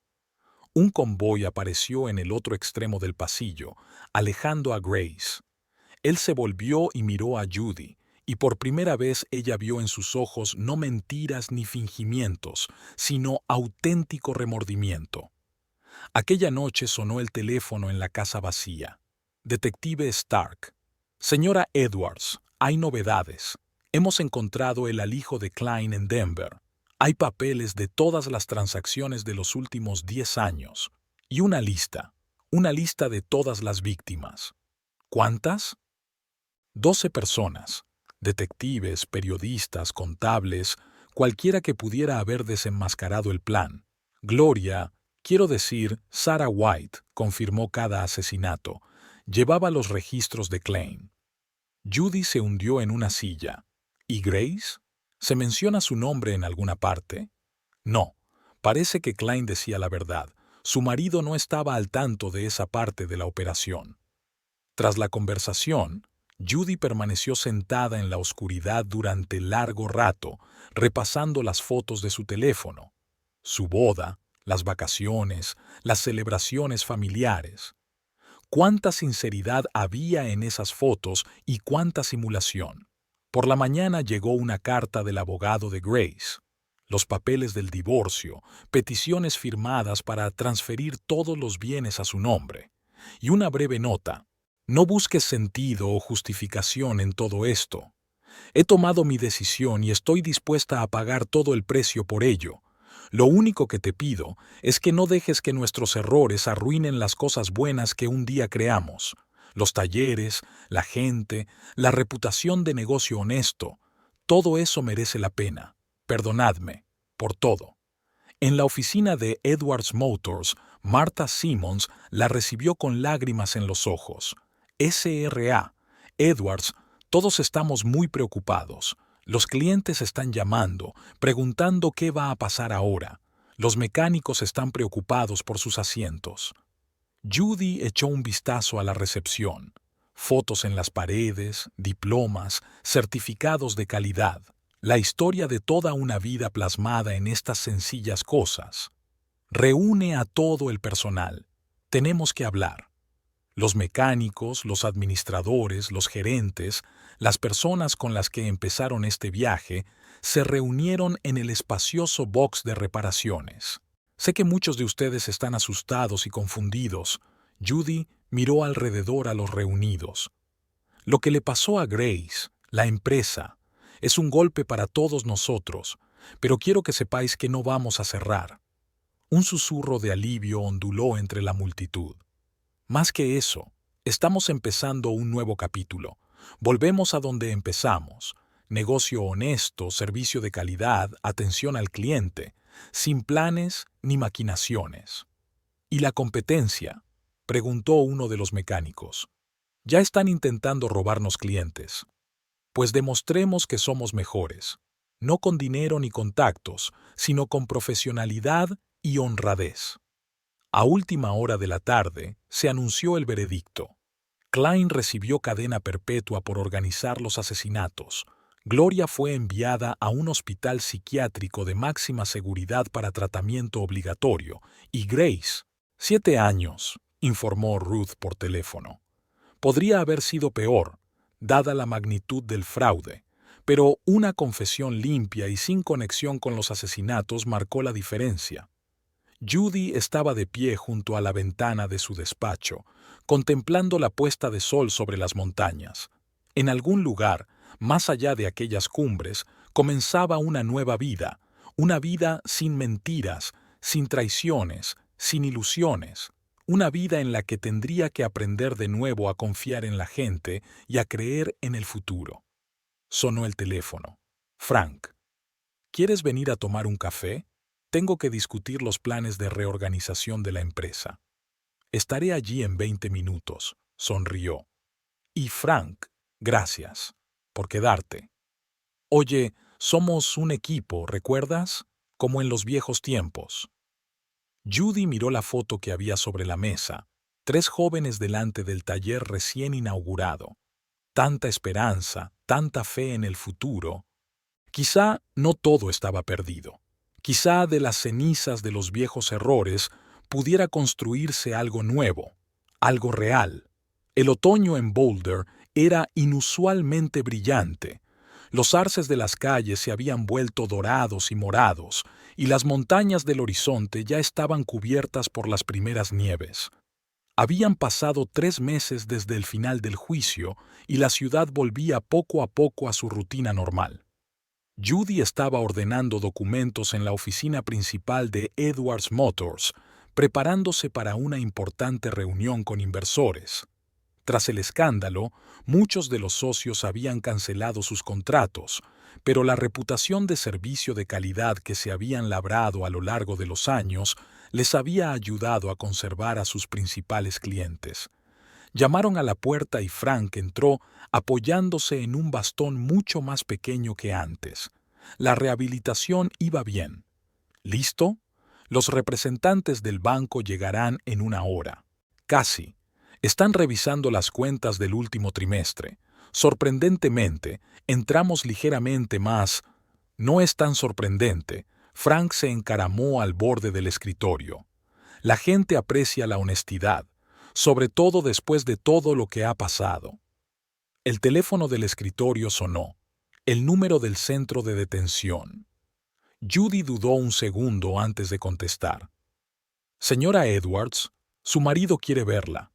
Un convoy apareció en el otro extremo del pasillo, alejando a Grace. Él se volvió y miró a Judy, y por primera vez ella vio en sus ojos no mentiras ni fingimientos, sino auténtico remordimiento. Aquella noche sonó el teléfono en la casa vacía. Detective Stark. Señora Edwards, hay novedades. Hemos encontrado el alijo de Klein en Denver. Hay papeles de todas las transacciones de los últimos 10 años. Y una lista de todas las víctimas. ¿Cuántas? 12 personas. Detectives, periodistas, contables, cualquiera que pudiera haber desenmascarado el plan. Gloria, quiero decir, Sarah White, confirmó cada asesinato. Llevaba los registros de Klein. Judy se hundió en una silla. ¿Y Grace? ¿Se menciona su nombre en alguna parte? No, parece que Klein decía la verdad. Su marido no estaba al tanto de esa parte de la operación. Tras la conversación, Judy permaneció sentada en la oscuridad durante largo rato, repasando las fotos de su teléfono. Su boda, las vacaciones, las celebraciones familiares. Cuánta sinceridad había en esas fotos y cuánta simulación. Por la mañana llegó una carta del abogado de Grace, los papeles del divorcio, peticiones firmadas para transferir todos los bienes a su nombre, y una breve nota. No busques sentido o justificación en todo esto. He tomado mi decisión y estoy dispuesta a pagar todo el precio por ello. Lo único que te pido es que no dejes que nuestros errores arruinen las cosas buenas que un día creamos. Los talleres, la gente, la reputación de negocio honesto, todo eso merece la pena. Perdonadme, por todo. En la oficina de Edwards Motors, Martha Simmons la recibió con lágrimas en los ojos. S.R.A. Edwards, todos estamos muy preocupados. Los clientes están llamando, preguntando qué va a pasar ahora. Los mecánicos están preocupados por sus asientos. Judy echó un vistazo a la recepción. Fotos en las paredes, diplomas, certificados de calidad. La historia de toda una vida plasmada en estas sencillas cosas. Reúne a todo el personal. Tenemos que hablar. Los mecánicos, los administradores, los gerentes, las personas con las que empezaron este viaje, se reunieron en el espacioso box de reparaciones. Sé que muchos de ustedes están asustados y confundidos. Judy miró alrededor a los reunidos. Lo que le pasó a Grace, la empresa, es un golpe para todos nosotros, pero quiero que sepáis que no vamos a cerrar. Un susurro de alivio onduló entre la multitud. Más que eso, estamos empezando un nuevo capítulo. Volvemos a donde empezamos. Negocio honesto, servicio de calidad, atención al cliente, sin planes ni maquinaciones. ¿Y la competencia?, preguntó uno de los mecánicos. Ya están intentando robarnos clientes. Pues demostremos que somos mejores, no con dinero ni contactos, sino con profesionalidad y honradez. A última hora de la tarde se anunció el veredicto. Klein recibió cadena perpetua por organizar los asesinatos. Gloria fue enviada a un hospital psiquiátrico de máxima seguridad para tratamiento obligatorio y Grace, 7 años, informó Ruth por teléfono. Podría haber sido peor, dada la magnitud del fraude, pero una confesión limpia y sin conexión con los asesinatos marcó la diferencia. Judy estaba de pie junto a la ventana de su despacho, contemplando la puesta de sol sobre las montañas. En algún lugar, más allá de aquellas cumbres, comenzaba una nueva vida, una vida sin mentiras, sin traiciones, sin ilusiones, una vida en la que tendría que aprender de nuevo a confiar en la gente y a creer en el futuro. Sonó el teléfono. Frank, ¿quieres venir a tomar un café? Tengo que discutir los planes de reorganización de la empresa. Estaré allí en 20 minutos, sonrió. Y Frank, gracias por quedarte. Oye, somos un equipo, ¿recuerdas? Como en los viejos tiempos. Judy miró la foto que había sobre la mesa. 3 jóvenes delante del taller recién inaugurado. Tanta esperanza, tanta fe en el futuro. Quizá no todo estaba perdido. Quizá de las cenizas de los viejos errores pudiera construirse algo nuevo, algo real. El otoño en Boulder era inusualmente brillante. Los arces de las calles se habían vuelto dorados y morados, y las montañas del horizonte ya estaban cubiertas por las primeras nieves. Habían pasado 3 meses desde el final del juicio y la ciudad volvía poco a poco a su rutina normal. Judy estaba ordenando documentos en la oficina principal de Edwards Motors, preparándose para una importante reunión con inversores. Tras el escándalo, muchos de los socios habían cancelado sus contratos, pero la reputación de servicio de calidad que se habían labrado a lo largo de los años les había ayudado a conservar a sus principales clientes. Llamaron a la puerta y Frank entró apoyándose en un bastón mucho más pequeño que antes. La rehabilitación iba bien. ¿Listo? Los representantes del banco llegarán en 1 hora. Casi. Están revisando las cuentas del último trimestre. Sorprendentemente, entramos ligeramente más. No es tan sorprendente. Frank se encaramó al borde del escritorio. La gente aprecia la honestidad, sobre todo después de todo lo que ha pasado. El teléfono del escritorio sonó. El número del centro de detención. Judy dudó un segundo antes de contestar. Señora Edwards, su marido quiere verla.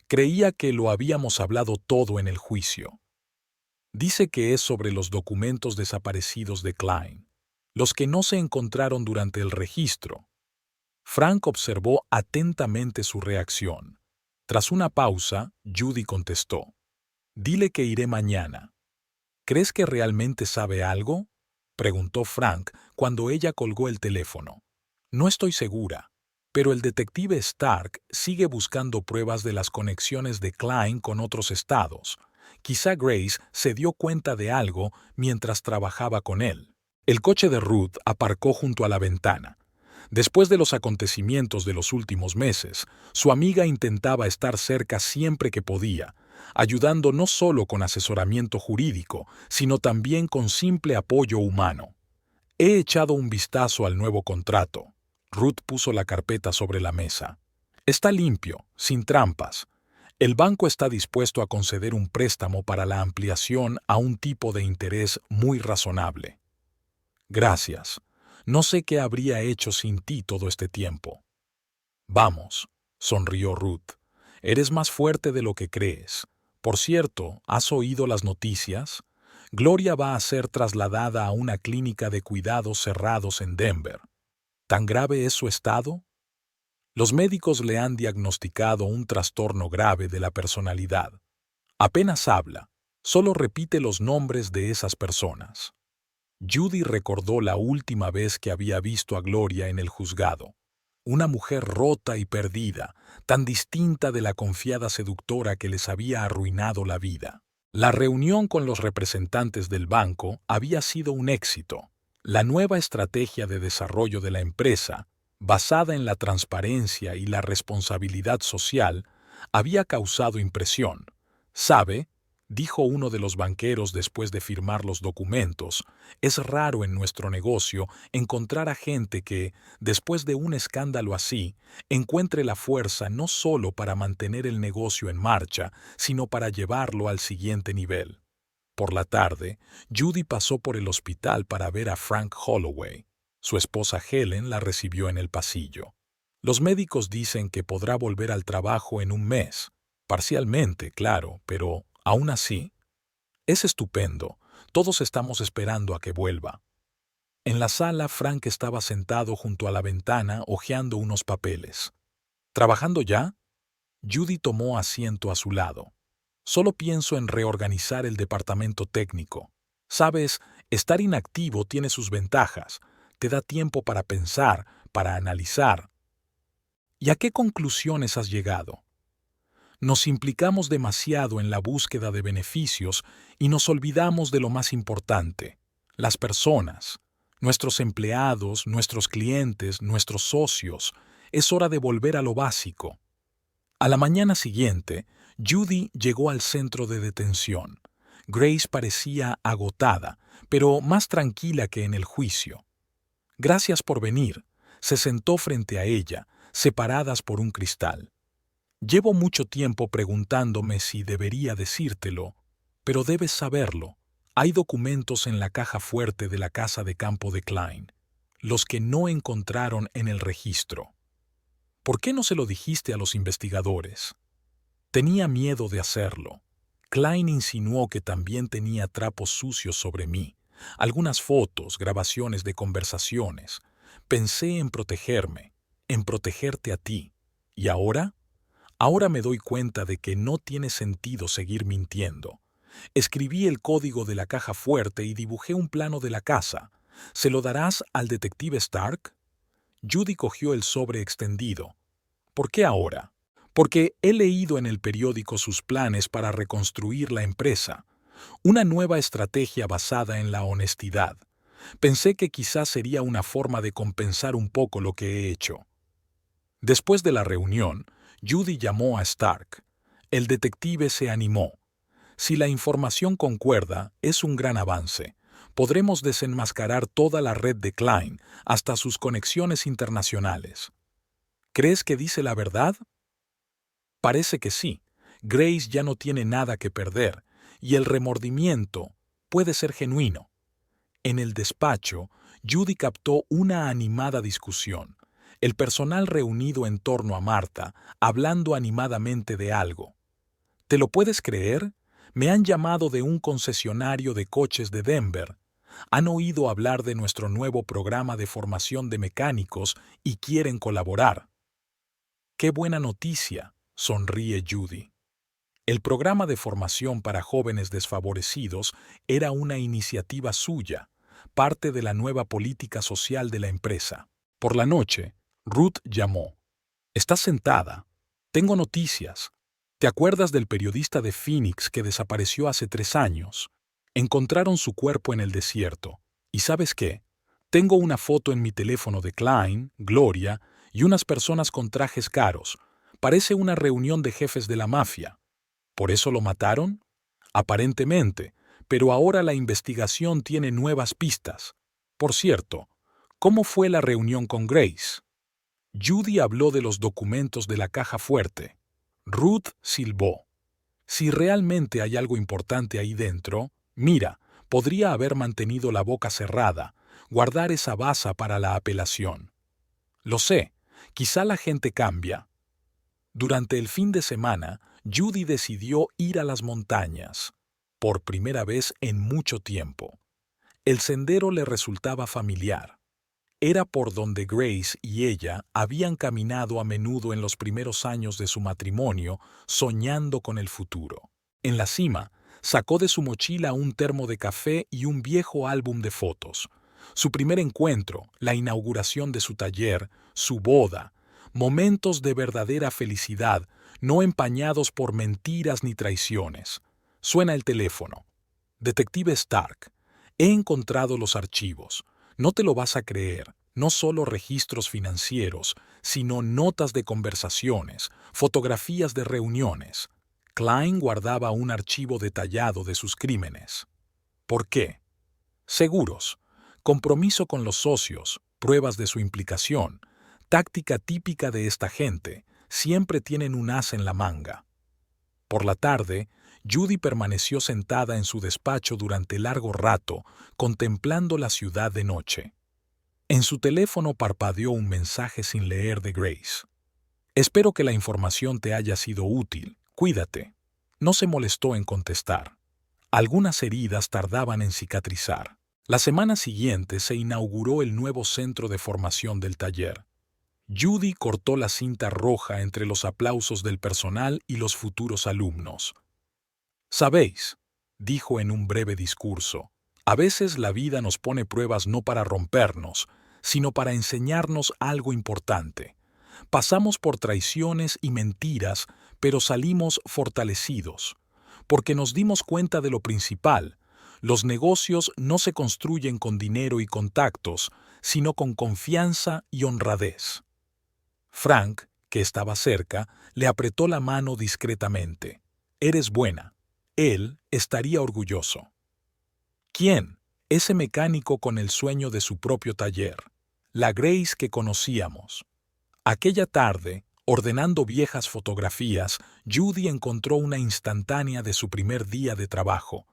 Creía que lo habíamos hablado todo en el juicio. Dice que es sobre los documentos desaparecidos de Klein, los que no se encontraron durante el registro. Frank observó atentamente su reacción. Tras una pausa, Judy contestó. Dile que iré mañana. ¿Crees que realmente sabe algo?, preguntó Frank cuando ella colgó el teléfono. No estoy segura, pero el detective Stark sigue buscando pruebas de las conexiones de Klein con otros estados. Quizá Grace se dio cuenta de algo mientras trabajaba con él. El coche de Ruth aparcó junto a la ventana. Después de los acontecimientos de los últimos meses, su amiga intentaba estar cerca siempre que podía, ayudando no solo con asesoramiento jurídico, sino también con simple apoyo humano. He echado un vistazo al nuevo contrato. Ruth puso la carpeta sobre la mesa. Está limpio, sin trampas. El banco está dispuesto a conceder un préstamo para la ampliación a un tipo de interés muy razonable. Gracias. No sé qué habría hecho sin ti todo este tiempo. Vamos, sonrió Ruth. Eres más fuerte de lo que crees. Por cierto, ¿has oído las noticias? Gloria va a ser trasladada a una clínica de cuidados cerrados en Denver. ¿Tan grave es su estado? Los médicos le han diagnosticado un trastorno grave de la personalidad. Apenas habla, solo repite los nombres de esas personas. Judy recordó la última vez que había visto a Gloria en el juzgado. Una mujer rota y perdida, tan distinta de la confiada seductora que les había arruinado la vida. La reunión con los representantes del banco había sido un éxito. La nueva estrategia de desarrollo de la empresa, basada en la transparencia y la responsabilidad social, había causado impresión. ¿Sabe?, dijo uno de los banqueros después de firmar los documentos, es raro en nuestro negocio encontrar a gente que, después de un escándalo así, encuentre la fuerza no solo para mantener el negocio en marcha, sino para llevarlo al siguiente nivel. Por la tarde, Judy pasó por el hospital para ver a Frank Holloway. Su esposa Helen la recibió en el pasillo. Los médicos dicen que podrá volver al trabajo en un mes. Parcialmente, claro, pero aún así, es estupendo. Todos estamos esperando a que vuelva. En la sala, Frank estaba sentado junto a la ventana hojeando unos papeles. ¿Trabajando ya? Judy tomó asiento a su lado. Solo pienso en reorganizar el departamento técnico. Sabes, estar inactivo tiene sus ventajas. Te da tiempo para pensar, para analizar. ¿Y a qué conclusiones has llegado? Nos implicamos demasiado en la búsqueda de beneficios y nos olvidamos de lo más importante, las personas, nuestros empleados, nuestros clientes, nuestros socios. Es hora de volver a lo básico. A la mañana siguiente, Judy llegó al centro de detención. Grace parecía agotada, pero más tranquila que en el juicio. Gracias por venir. Se sentó frente a ella, separadas por un cristal. Llevo mucho tiempo preguntándome si debería decírtelo, pero debes saberlo. Hay documentos en la caja fuerte de la casa de campo de Klein, los que no encontraron en el registro. ¿Por qué no se lo dijiste a los investigadores? Tenía miedo de hacerlo. Klein insinuó que también tenía trapos sucios sobre mí, algunas fotos, grabaciones de conversaciones. Pensé en protegerme, en protegerte a ti. ¿Y ahora? Ahora me doy cuenta de que no tiene sentido seguir mintiendo. Escribí el código de la caja fuerte y dibujé un plano de la casa. ¿Se lo darás al detective Stark? Judy cogió el sobre extendido. ¿Por qué ahora? Porque he leído en el periódico sus planes para reconstruir la empresa. Una nueva estrategia basada en la honestidad. Pensé que quizás sería una forma de compensar un poco lo que he hecho. Después de la reunión, Judy llamó a Stark. El detective se animó. Si la información concuerda, es un gran avance. Podremos desenmascarar toda la red de Klein, hasta sus conexiones internacionales. ¿Crees que dice la verdad? Parece que sí. Grace ya no tiene nada que perder, y el remordimiento puede ser genuino. En el despacho, Judy captó una animada discusión. El personal reunido en torno a Marta, hablando animadamente de algo. ¿Te lo puedes creer? Me han llamado de un concesionario de coches de Denver. Han oído hablar de nuestro nuevo programa de formación de mecánicos y quieren colaborar. ¡Qué buena noticia!, sonríe Judy. El programa de formación para jóvenes desfavorecidos era una iniciativa suya, parte de la nueva política social de la empresa. Por la noche, Ruth llamó. ¿Estás sentada? Tengo noticias. ¿Te acuerdas del periodista de Phoenix que desapareció hace 3 años? Encontraron su cuerpo en el desierto. ¿Y sabes qué? Tengo una foto en mi teléfono de Klein, Gloria y unas personas con trajes caros. Parece una reunión de jefes de la mafia. ¿Por eso lo mataron? Aparentemente, pero ahora la investigación tiene nuevas pistas. Por cierto, ¿cómo fue la reunión con Grace? Judy habló de los documentos de la caja fuerte. Ruth silbó. Si realmente hay algo importante ahí dentro, mira, podría haber mantenido la boca cerrada, guardar esa baza para la apelación. Lo sé, quizá la gente cambia. Durante el fin de semana, Judy decidió ir a las montañas, por primera vez en mucho tiempo. El sendero le resultaba familiar. Era por donde Grace y ella habían caminado a menudo en los primeros años de su matrimonio, soñando con el futuro. En la cima, sacó de su mochila un termo de café y un viejo álbum de fotos. Su primer encuentro, la inauguración de su taller, su boda, momentos de verdadera felicidad, no empañados por mentiras ni traiciones. Suena el teléfono. Detective Stark, he encontrado los archivos. No te lo vas a creer, no solo registros financieros, sino notas de conversaciones, fotografías de reuniones. Klein guardaba un archivo detallado de sus crímenes. ¿Por qué? Seguros, compromiso con los socios, pruebas de su implicación, táctica típica de esta gente, siempre tienen un as en la manga. Por la tarde, Judy permaneció sentada en su despacho durante largo rato, contemplando la ciudad de noche. En su teléfono parpadeó un mensaje sin leer de Grace. Espero que la información te haya sido útil. Cuídate. No se molestó en contestar. Algunas heridas tardaban en cicatrizar. La semana siguiente se inauguró el nuevo centro de formación del taller. Judy cortó la cinta roja entre los aplausos del personal y los futuros alumnos. «Sabéis», dijo en un breve discurso, «a veces la vida nos pone pruebas no para rompernos, sino para enseñarnos algo importante. Pasamos por traiciones y mentiras, pero salimos fortalecidos, porque nos dimos cuenta de lo principal. Los negocios no se construyen con dinero y contactos, sino con confianza y honradez». Frank, que estaba cerca, le apretó la mano discretamente. «Eres buena». Él estaría orgulloso. ¿Quién? Ese mecánico con el sueño de su propio taller. La Grace que conocíamos. Aquella tarde, ordenando viejas fotografías, Judy encontró una instantánea de su primer día de trabajo.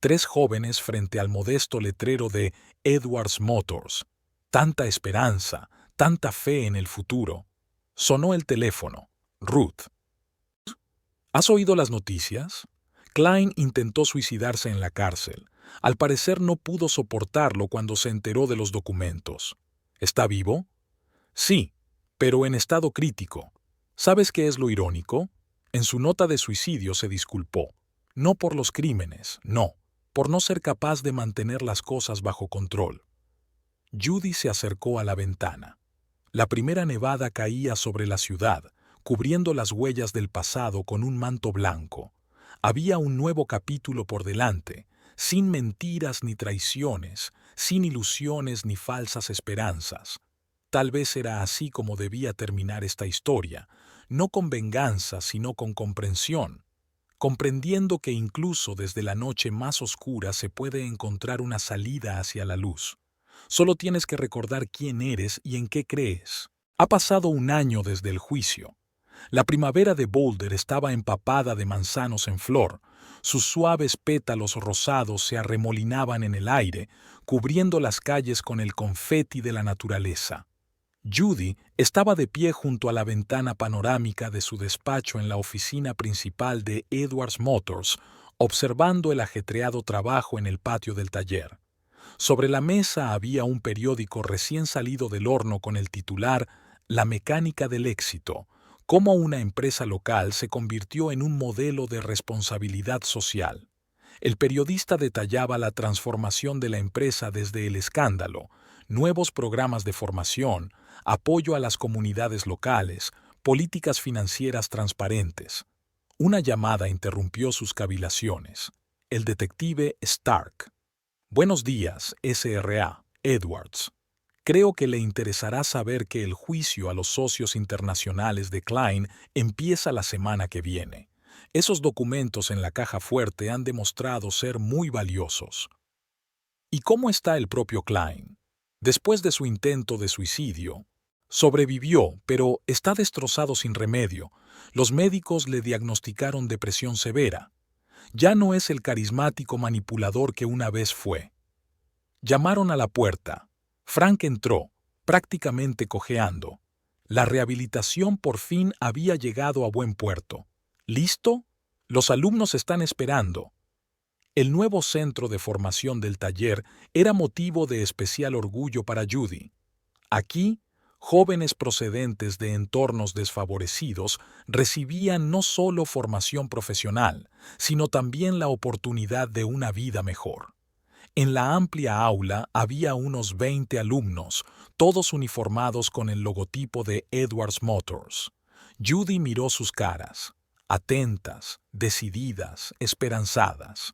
3 jóvenes frente al modesto letrero de Edwards Motors. Tanta esperanza, tanta fe en el futuro. Sonó el teléfono. Ruth. ¿Has oído las noticias? Klein intentó suicidarse en la cárcel. Al parecer no pudo soportarlo cuando se enteró de los documentos. ¿Está vivo? Sí, pero en estado crítico. ¿Sabes qué es lo irónico? En su nota de suicidio se disculpó. No por los crímenes, no, por no ser capaz de mantener las cosas bajo control. Judy se acercó a la ventana. La primera nevada caía sobre la ciudad, cubriendo las huellas del pasado con un manto blanco. Había un nuevo capítulo por delante, sin mentiras ni traiciones, sin ilusiones ni falsas esperanzas. Tal vez era así como debía terminar esta historia, no con venganza, sino con comprensión, comprendiendo que incluso desde la noche más oscura se puede encontrar una salida hacia la luz. Solo tienes que recordar quién eres y en qué crees. Ha pasado un año desde el juicio. La primavera de Boulder estaba empapada de manzanos en flor. Sus suaves pétalos rosados se arremolinaban en el aire, cubriendo las calles con el confeti de la naturaleza. Judy estaba de pie junto a la ventana panorámica de su despacho en la oficina principal de Edwards Motors, observando el ajetreado trabajo en el patio del taller. Sobre la mesa había un periódico recién salido del horno con el titular «La mecánica del éxito», cómo una empresa local se convirtió en un modelo de responsabilidad social. El periodista detallaba la transformación de la empresa desde el escándalo, nuevos programas de formación, apoyo a las comunidades locales, políticas financieras transparentes. Una llamada interrumpió sus cavilaciones. El detective Stark. «Buenos días, S.R.A. Edwards. Creo que le interesará saber que el juicio a los socios internacionales de Klein empieza la semana que viene. Esos documentos en la caja fuerte han demostrado ser muy valiosos. ¿Y cómo está el propio Klein? Después de su intento de suicidio, sobrevivió, pero está destrozado sin remedio. Los médicos le diagnosticaron depresión severa. Ya no es el carismático manipulador que una vez fue. Llamaron a la puerta. Frank entró, prácticamente cojeando. La rehabilitación por fin había llegado a buen puerto. ¿Listo? Los alumnos están esperando. El nuevo centro de formación del taller era motivo de especial orgullo para Judy. Aquí, jóvenes procedentes de entornos desfavorecidos recibían no solo formación profesional, sino también la oportunidad de una vida mejor. En la amplia aula había unos 20 alumnos, todos uniformados con el logotipo de Edwards Motors. Judy miró sus caras, atentas, decididas, esperanzadas.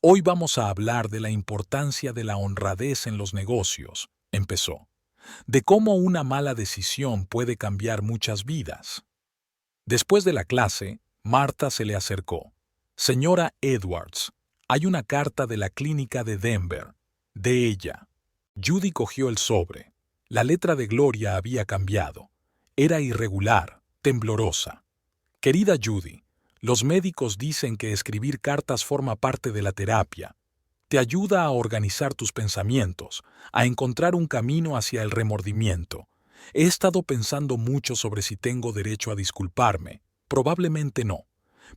Hoy vamos a hablar de la importancia de la honradez en los negocios, empezó, de cómo una mala decisión puede cambiar muchas vidas. Después de la clase, Marta se le acercó. Señora Edwards, hay una carta de la clínica de Denver, de ella. Judy cogió el sobre. La letra de Gloria había cambiado. Era irregular, temblorosa. Querida Judy, los médicos dicen que escribir cartas forma parte de la terapia. Te ayuda a organizar tus pensamientos, a encontrar un camino hacia el remordimiento. He estado pensando mucho sobre si tengo derecho a disculparme. Probablemente no.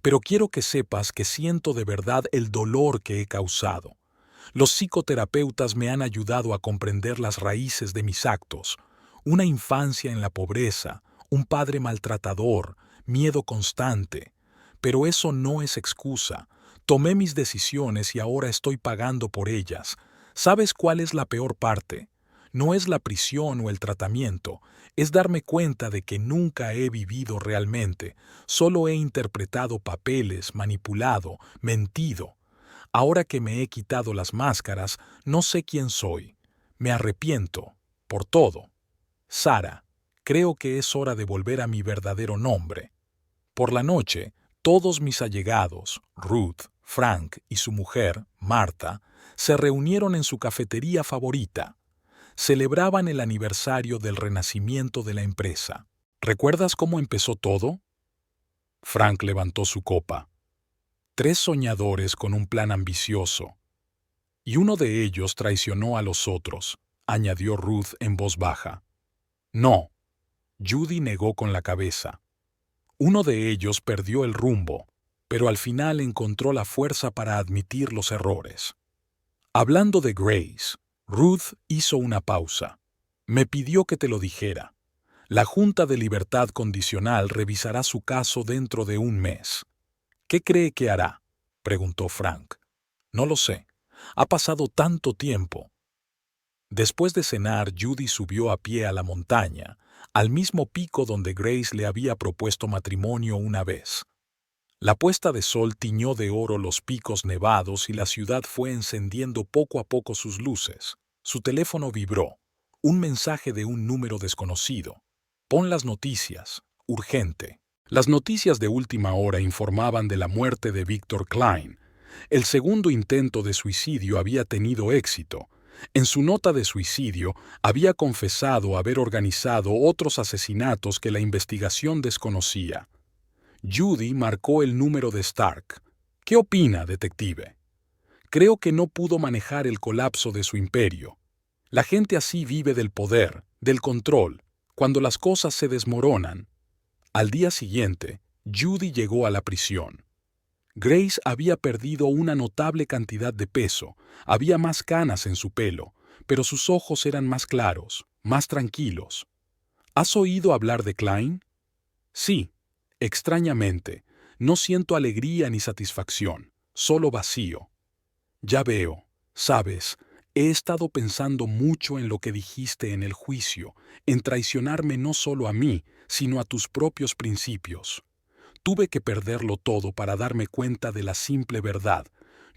Pero quiero que sepas que siento de verdad el dolor que he causado. Los psicoterapeutas me han ayudado a comprender las raíces de mis actos. Una infancia en la pobreza, un padre maltratador, miedo constante. Pero eso no es excusa. Tomé mis decisiones y ahora estoy pagando por ellas. ¿Sabes cuál es la peor parte? No es la prisión o el tratamiento, es darme cuenta de que nunca he vivido realmente, solo he interpretado papeles, manipulado, mentido. Ahora que me he quitado las máscaras, no sé quién soy. Me arrepiento, por todo. Sara, creo que es hora de volver a mi verdadero nombre. Por la noche, todos mis allegados, Ruth, Frank y su mujer, Marta, se reunieron en su cafetería favorita. Celebraban el aniversario del renacimiento de la empresa. ¿Recuerdas cómo empezó todo? Frank levantó su copa. 3 soñadores con un plan ambicioso. Y uno de ellos traicionó a los otros, añadió Ruth en voz baja. No. Judy negó con la cabeza. Uno de ellos perdió el rumbo, pero al final encontró la fuerza para admitir los errores. Hablando de Grace, Ruth hizo una pausa. Me pidió que te lo dijera. La Junta de Libertad Condicional revisará su caso dentro de un mes. ¿Qué cree que hará?, preguntó Frank. No lo sé. Ha pasado tanto tiempo. Después de cenar, Judy subió a pie a la montaña, al mismo pico donde Grace le había propuesto matrimonio una vez. La puesta de sol tiñó de oro los picos nevados y la ciudad fue encendiendo poco a poco sus luces. Su teléfono vibró. Un mensaje de un número desconocido. Pon las noticias. Urgente. Las noticias de última hora informaban de la muerte de Victor Klein. El segundo intento de suicidio había tenido éxito. En su nota de suicidio había confesado haber organizado otros asesinatos que la investigación desconocía. Judy marcó el número de Stark. ¿Qué opina, detective? Creo que no pudo manejar el colapso de su imperio. La gente así vive del poder, del control, cuando las cosas se desmoronan. Al día siguiente, Judy llegó a la prisión. Grace había perdido una notable cantidad de peso, había más canas en su pelo, pero sus ojos eran más claros, más tranquilos. ¿Has oído hablar de Klein? Sí. Extrañamente, no siento alegría ni satisfacción, solo vacío. Ya veo, sabes, he estado pensando mucho en lo que dijiste en el juicio, en traicionarme no solo a mí, sino a tus propios principios. Tuve que perderlo todo para darme cuenta de la simple verdad.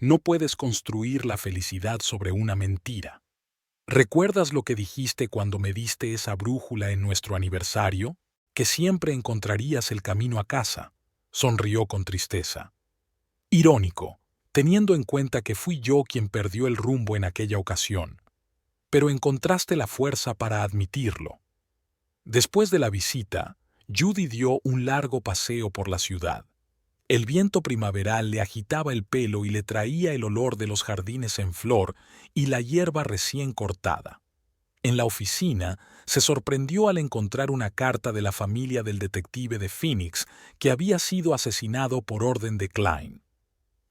No puedes construir la felicidad sobre una mentira. ¿Recuerdas lo que dijiste cuando me diste esa brújula en nuestro aniversario? Que siempre encontrarías el camino a casa. sonrió con tristeza. Irónico, teniendo en cuenta que fui yo quien perdió el rumbo en aquella ocasión. Pero encontraste la fuerza para admitirlo. Después de la visita, Judy dio un largo paseo por la ciudad. El viento primaveral le agitaba el pelo y le traía el olor de los jardines en flor y la hierba recién cortada. En la oficina, se sorprendió al encontrar una carta de la familia del detective de Phoenix que había sido asesinado por orden de Klein.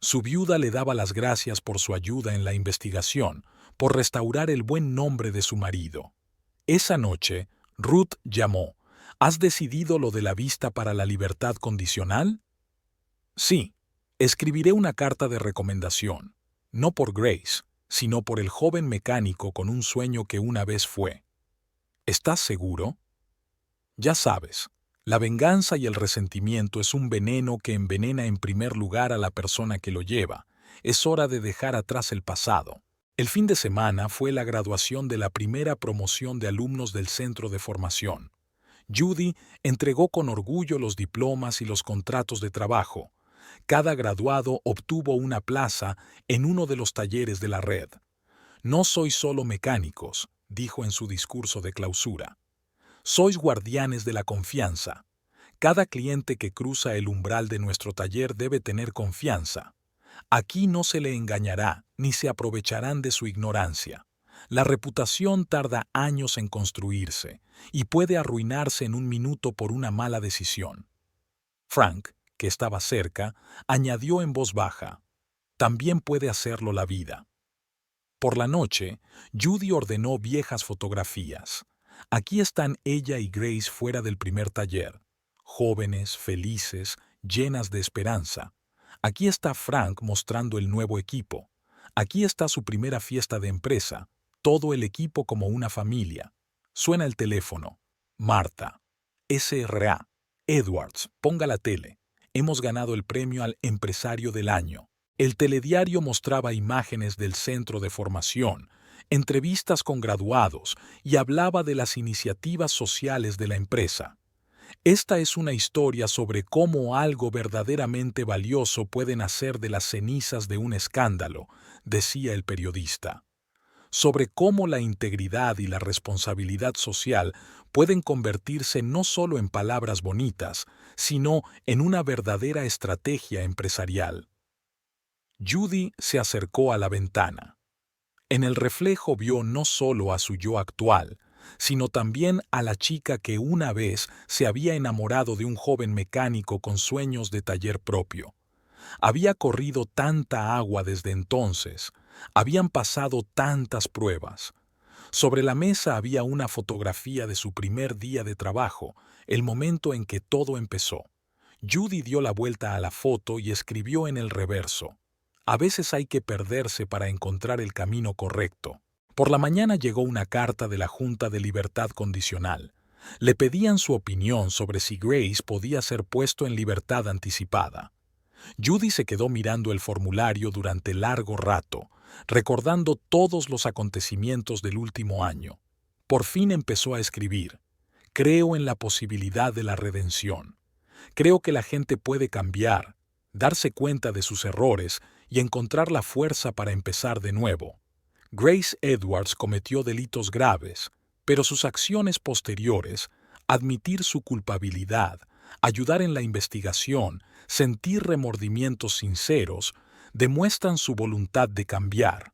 Su viuda le daba las gracias por su ayuda en la investigación, por restaurar el buen nombre de su marido. Esa noche, Ruth llamó. ¿Has decidido lo de la vista para la libertad condicional? Sí, escribiré una carta de recomendación, no por Grace, sino por el joven mecánico con un sueño que una vez fue. ¿Estás seguro? Ya sabes, la venganza y el resentimiento es un veneno que envenena en primer lugar a la persona que lo lleva. Es hora de dejar atrás el pasado. El fin de semana fue la graduación de la primera promoción de alumnos del centro de formación. Judy entregó con orgullo los diplomas y los contratos de trabajo. Cada graduado obtuvo una plaza en uno de los talleres de la red. No sois solo mecánicos, dijo en su discurso de clausura. Sois guardianes de la confianza. Cada cliente que cruza el umbral de nuestro taller debe tener confianza. Aquí no se le engañará ni se aprovecharán de su ignorancia. La reputación tarda años en construirse y puede arruinarse en un minuto por una mala decisión. Frank, que estaba cerca, añadió en voz baja, también puede hacerlo la vida. Por la noche, Judy ordenó viejas fotografías. Aquí están ella y Grace fuera del primer taller, jóvenes, felices, llenas de esperanza. Aquí está Frank mostrando el nuevo equipo. Aquí está su primera fiesta de empresa, todo el equipo como una familia. Suena el teléfono. Marta. SRA. Edwards, ponga la tele. Hemos ganado el premio al Empresario del Año. El telediario mostraba imágenes del centro de formación, entrevistas con graduados y hablaba de las iniciativas sociales de la empresa. Esta es una historia sobre cómo algo verdaderamente valioso puede nacer de las cenizas de un escándalo, decía el periodista. Sobre cómo la integridad y la responsabilidad social pueden convertirse no solo en palabras bonitas, sino en una verdadera estrategia empresarial. Judy se acercó a la ventana. En el reflejo vio no solo a su yo actual, sino también a la chica que una vez se había enamorado de un joven mecánico con sueños de taller propio. Había corrido tanta agua desde entonces, habían pasado tantas pruebas. Sobre la mesa había una fotografía de su primer día de trabajo, el momento en que todo empezó. Judy dio la vuelta a la foto y escribió en el reverso: a veces hay que perderse para encontrar el camino correcto. Por la mañana llegó una carta de la Junta de Libertad Condicional. Le pedían su opinión sobre si Grace podía ser puesto en libertad anticipada. Judy se quedó mirando el formulario durante largo rato, recordando todos los acontecimientos del último año. Por fin empezó a escribir: creo en la posibilidad de la redención. Creo que la gente puede cambiar, darse cuenta de sus errores y encontrar la fuerza para empezar de nuevo. Grace Edwards cometió delitos graves, pero sus acciones posteriores, admitir su culpabilidad, ayudar en la investigación, sentir remordimientos sinceros, demuestran su voluntad de cambiar.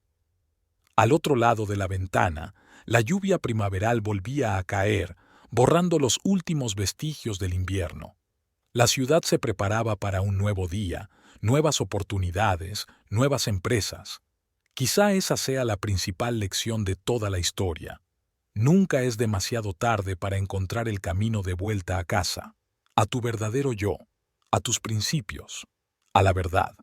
Al otro lado de la ventana, la lluvia primaveral volvía a caer, borrando los últimos vestigios del invierno. La ciudad se preparaba para un nuevo día, nuevas oportunidades, nuevas empresas. Quizá esa sea la principal lección de toda la historia. Nunca es demasiado tarde para encontrar el camino de vuelta a casa, a tu verdadero yo, a tus principios, a la verdad.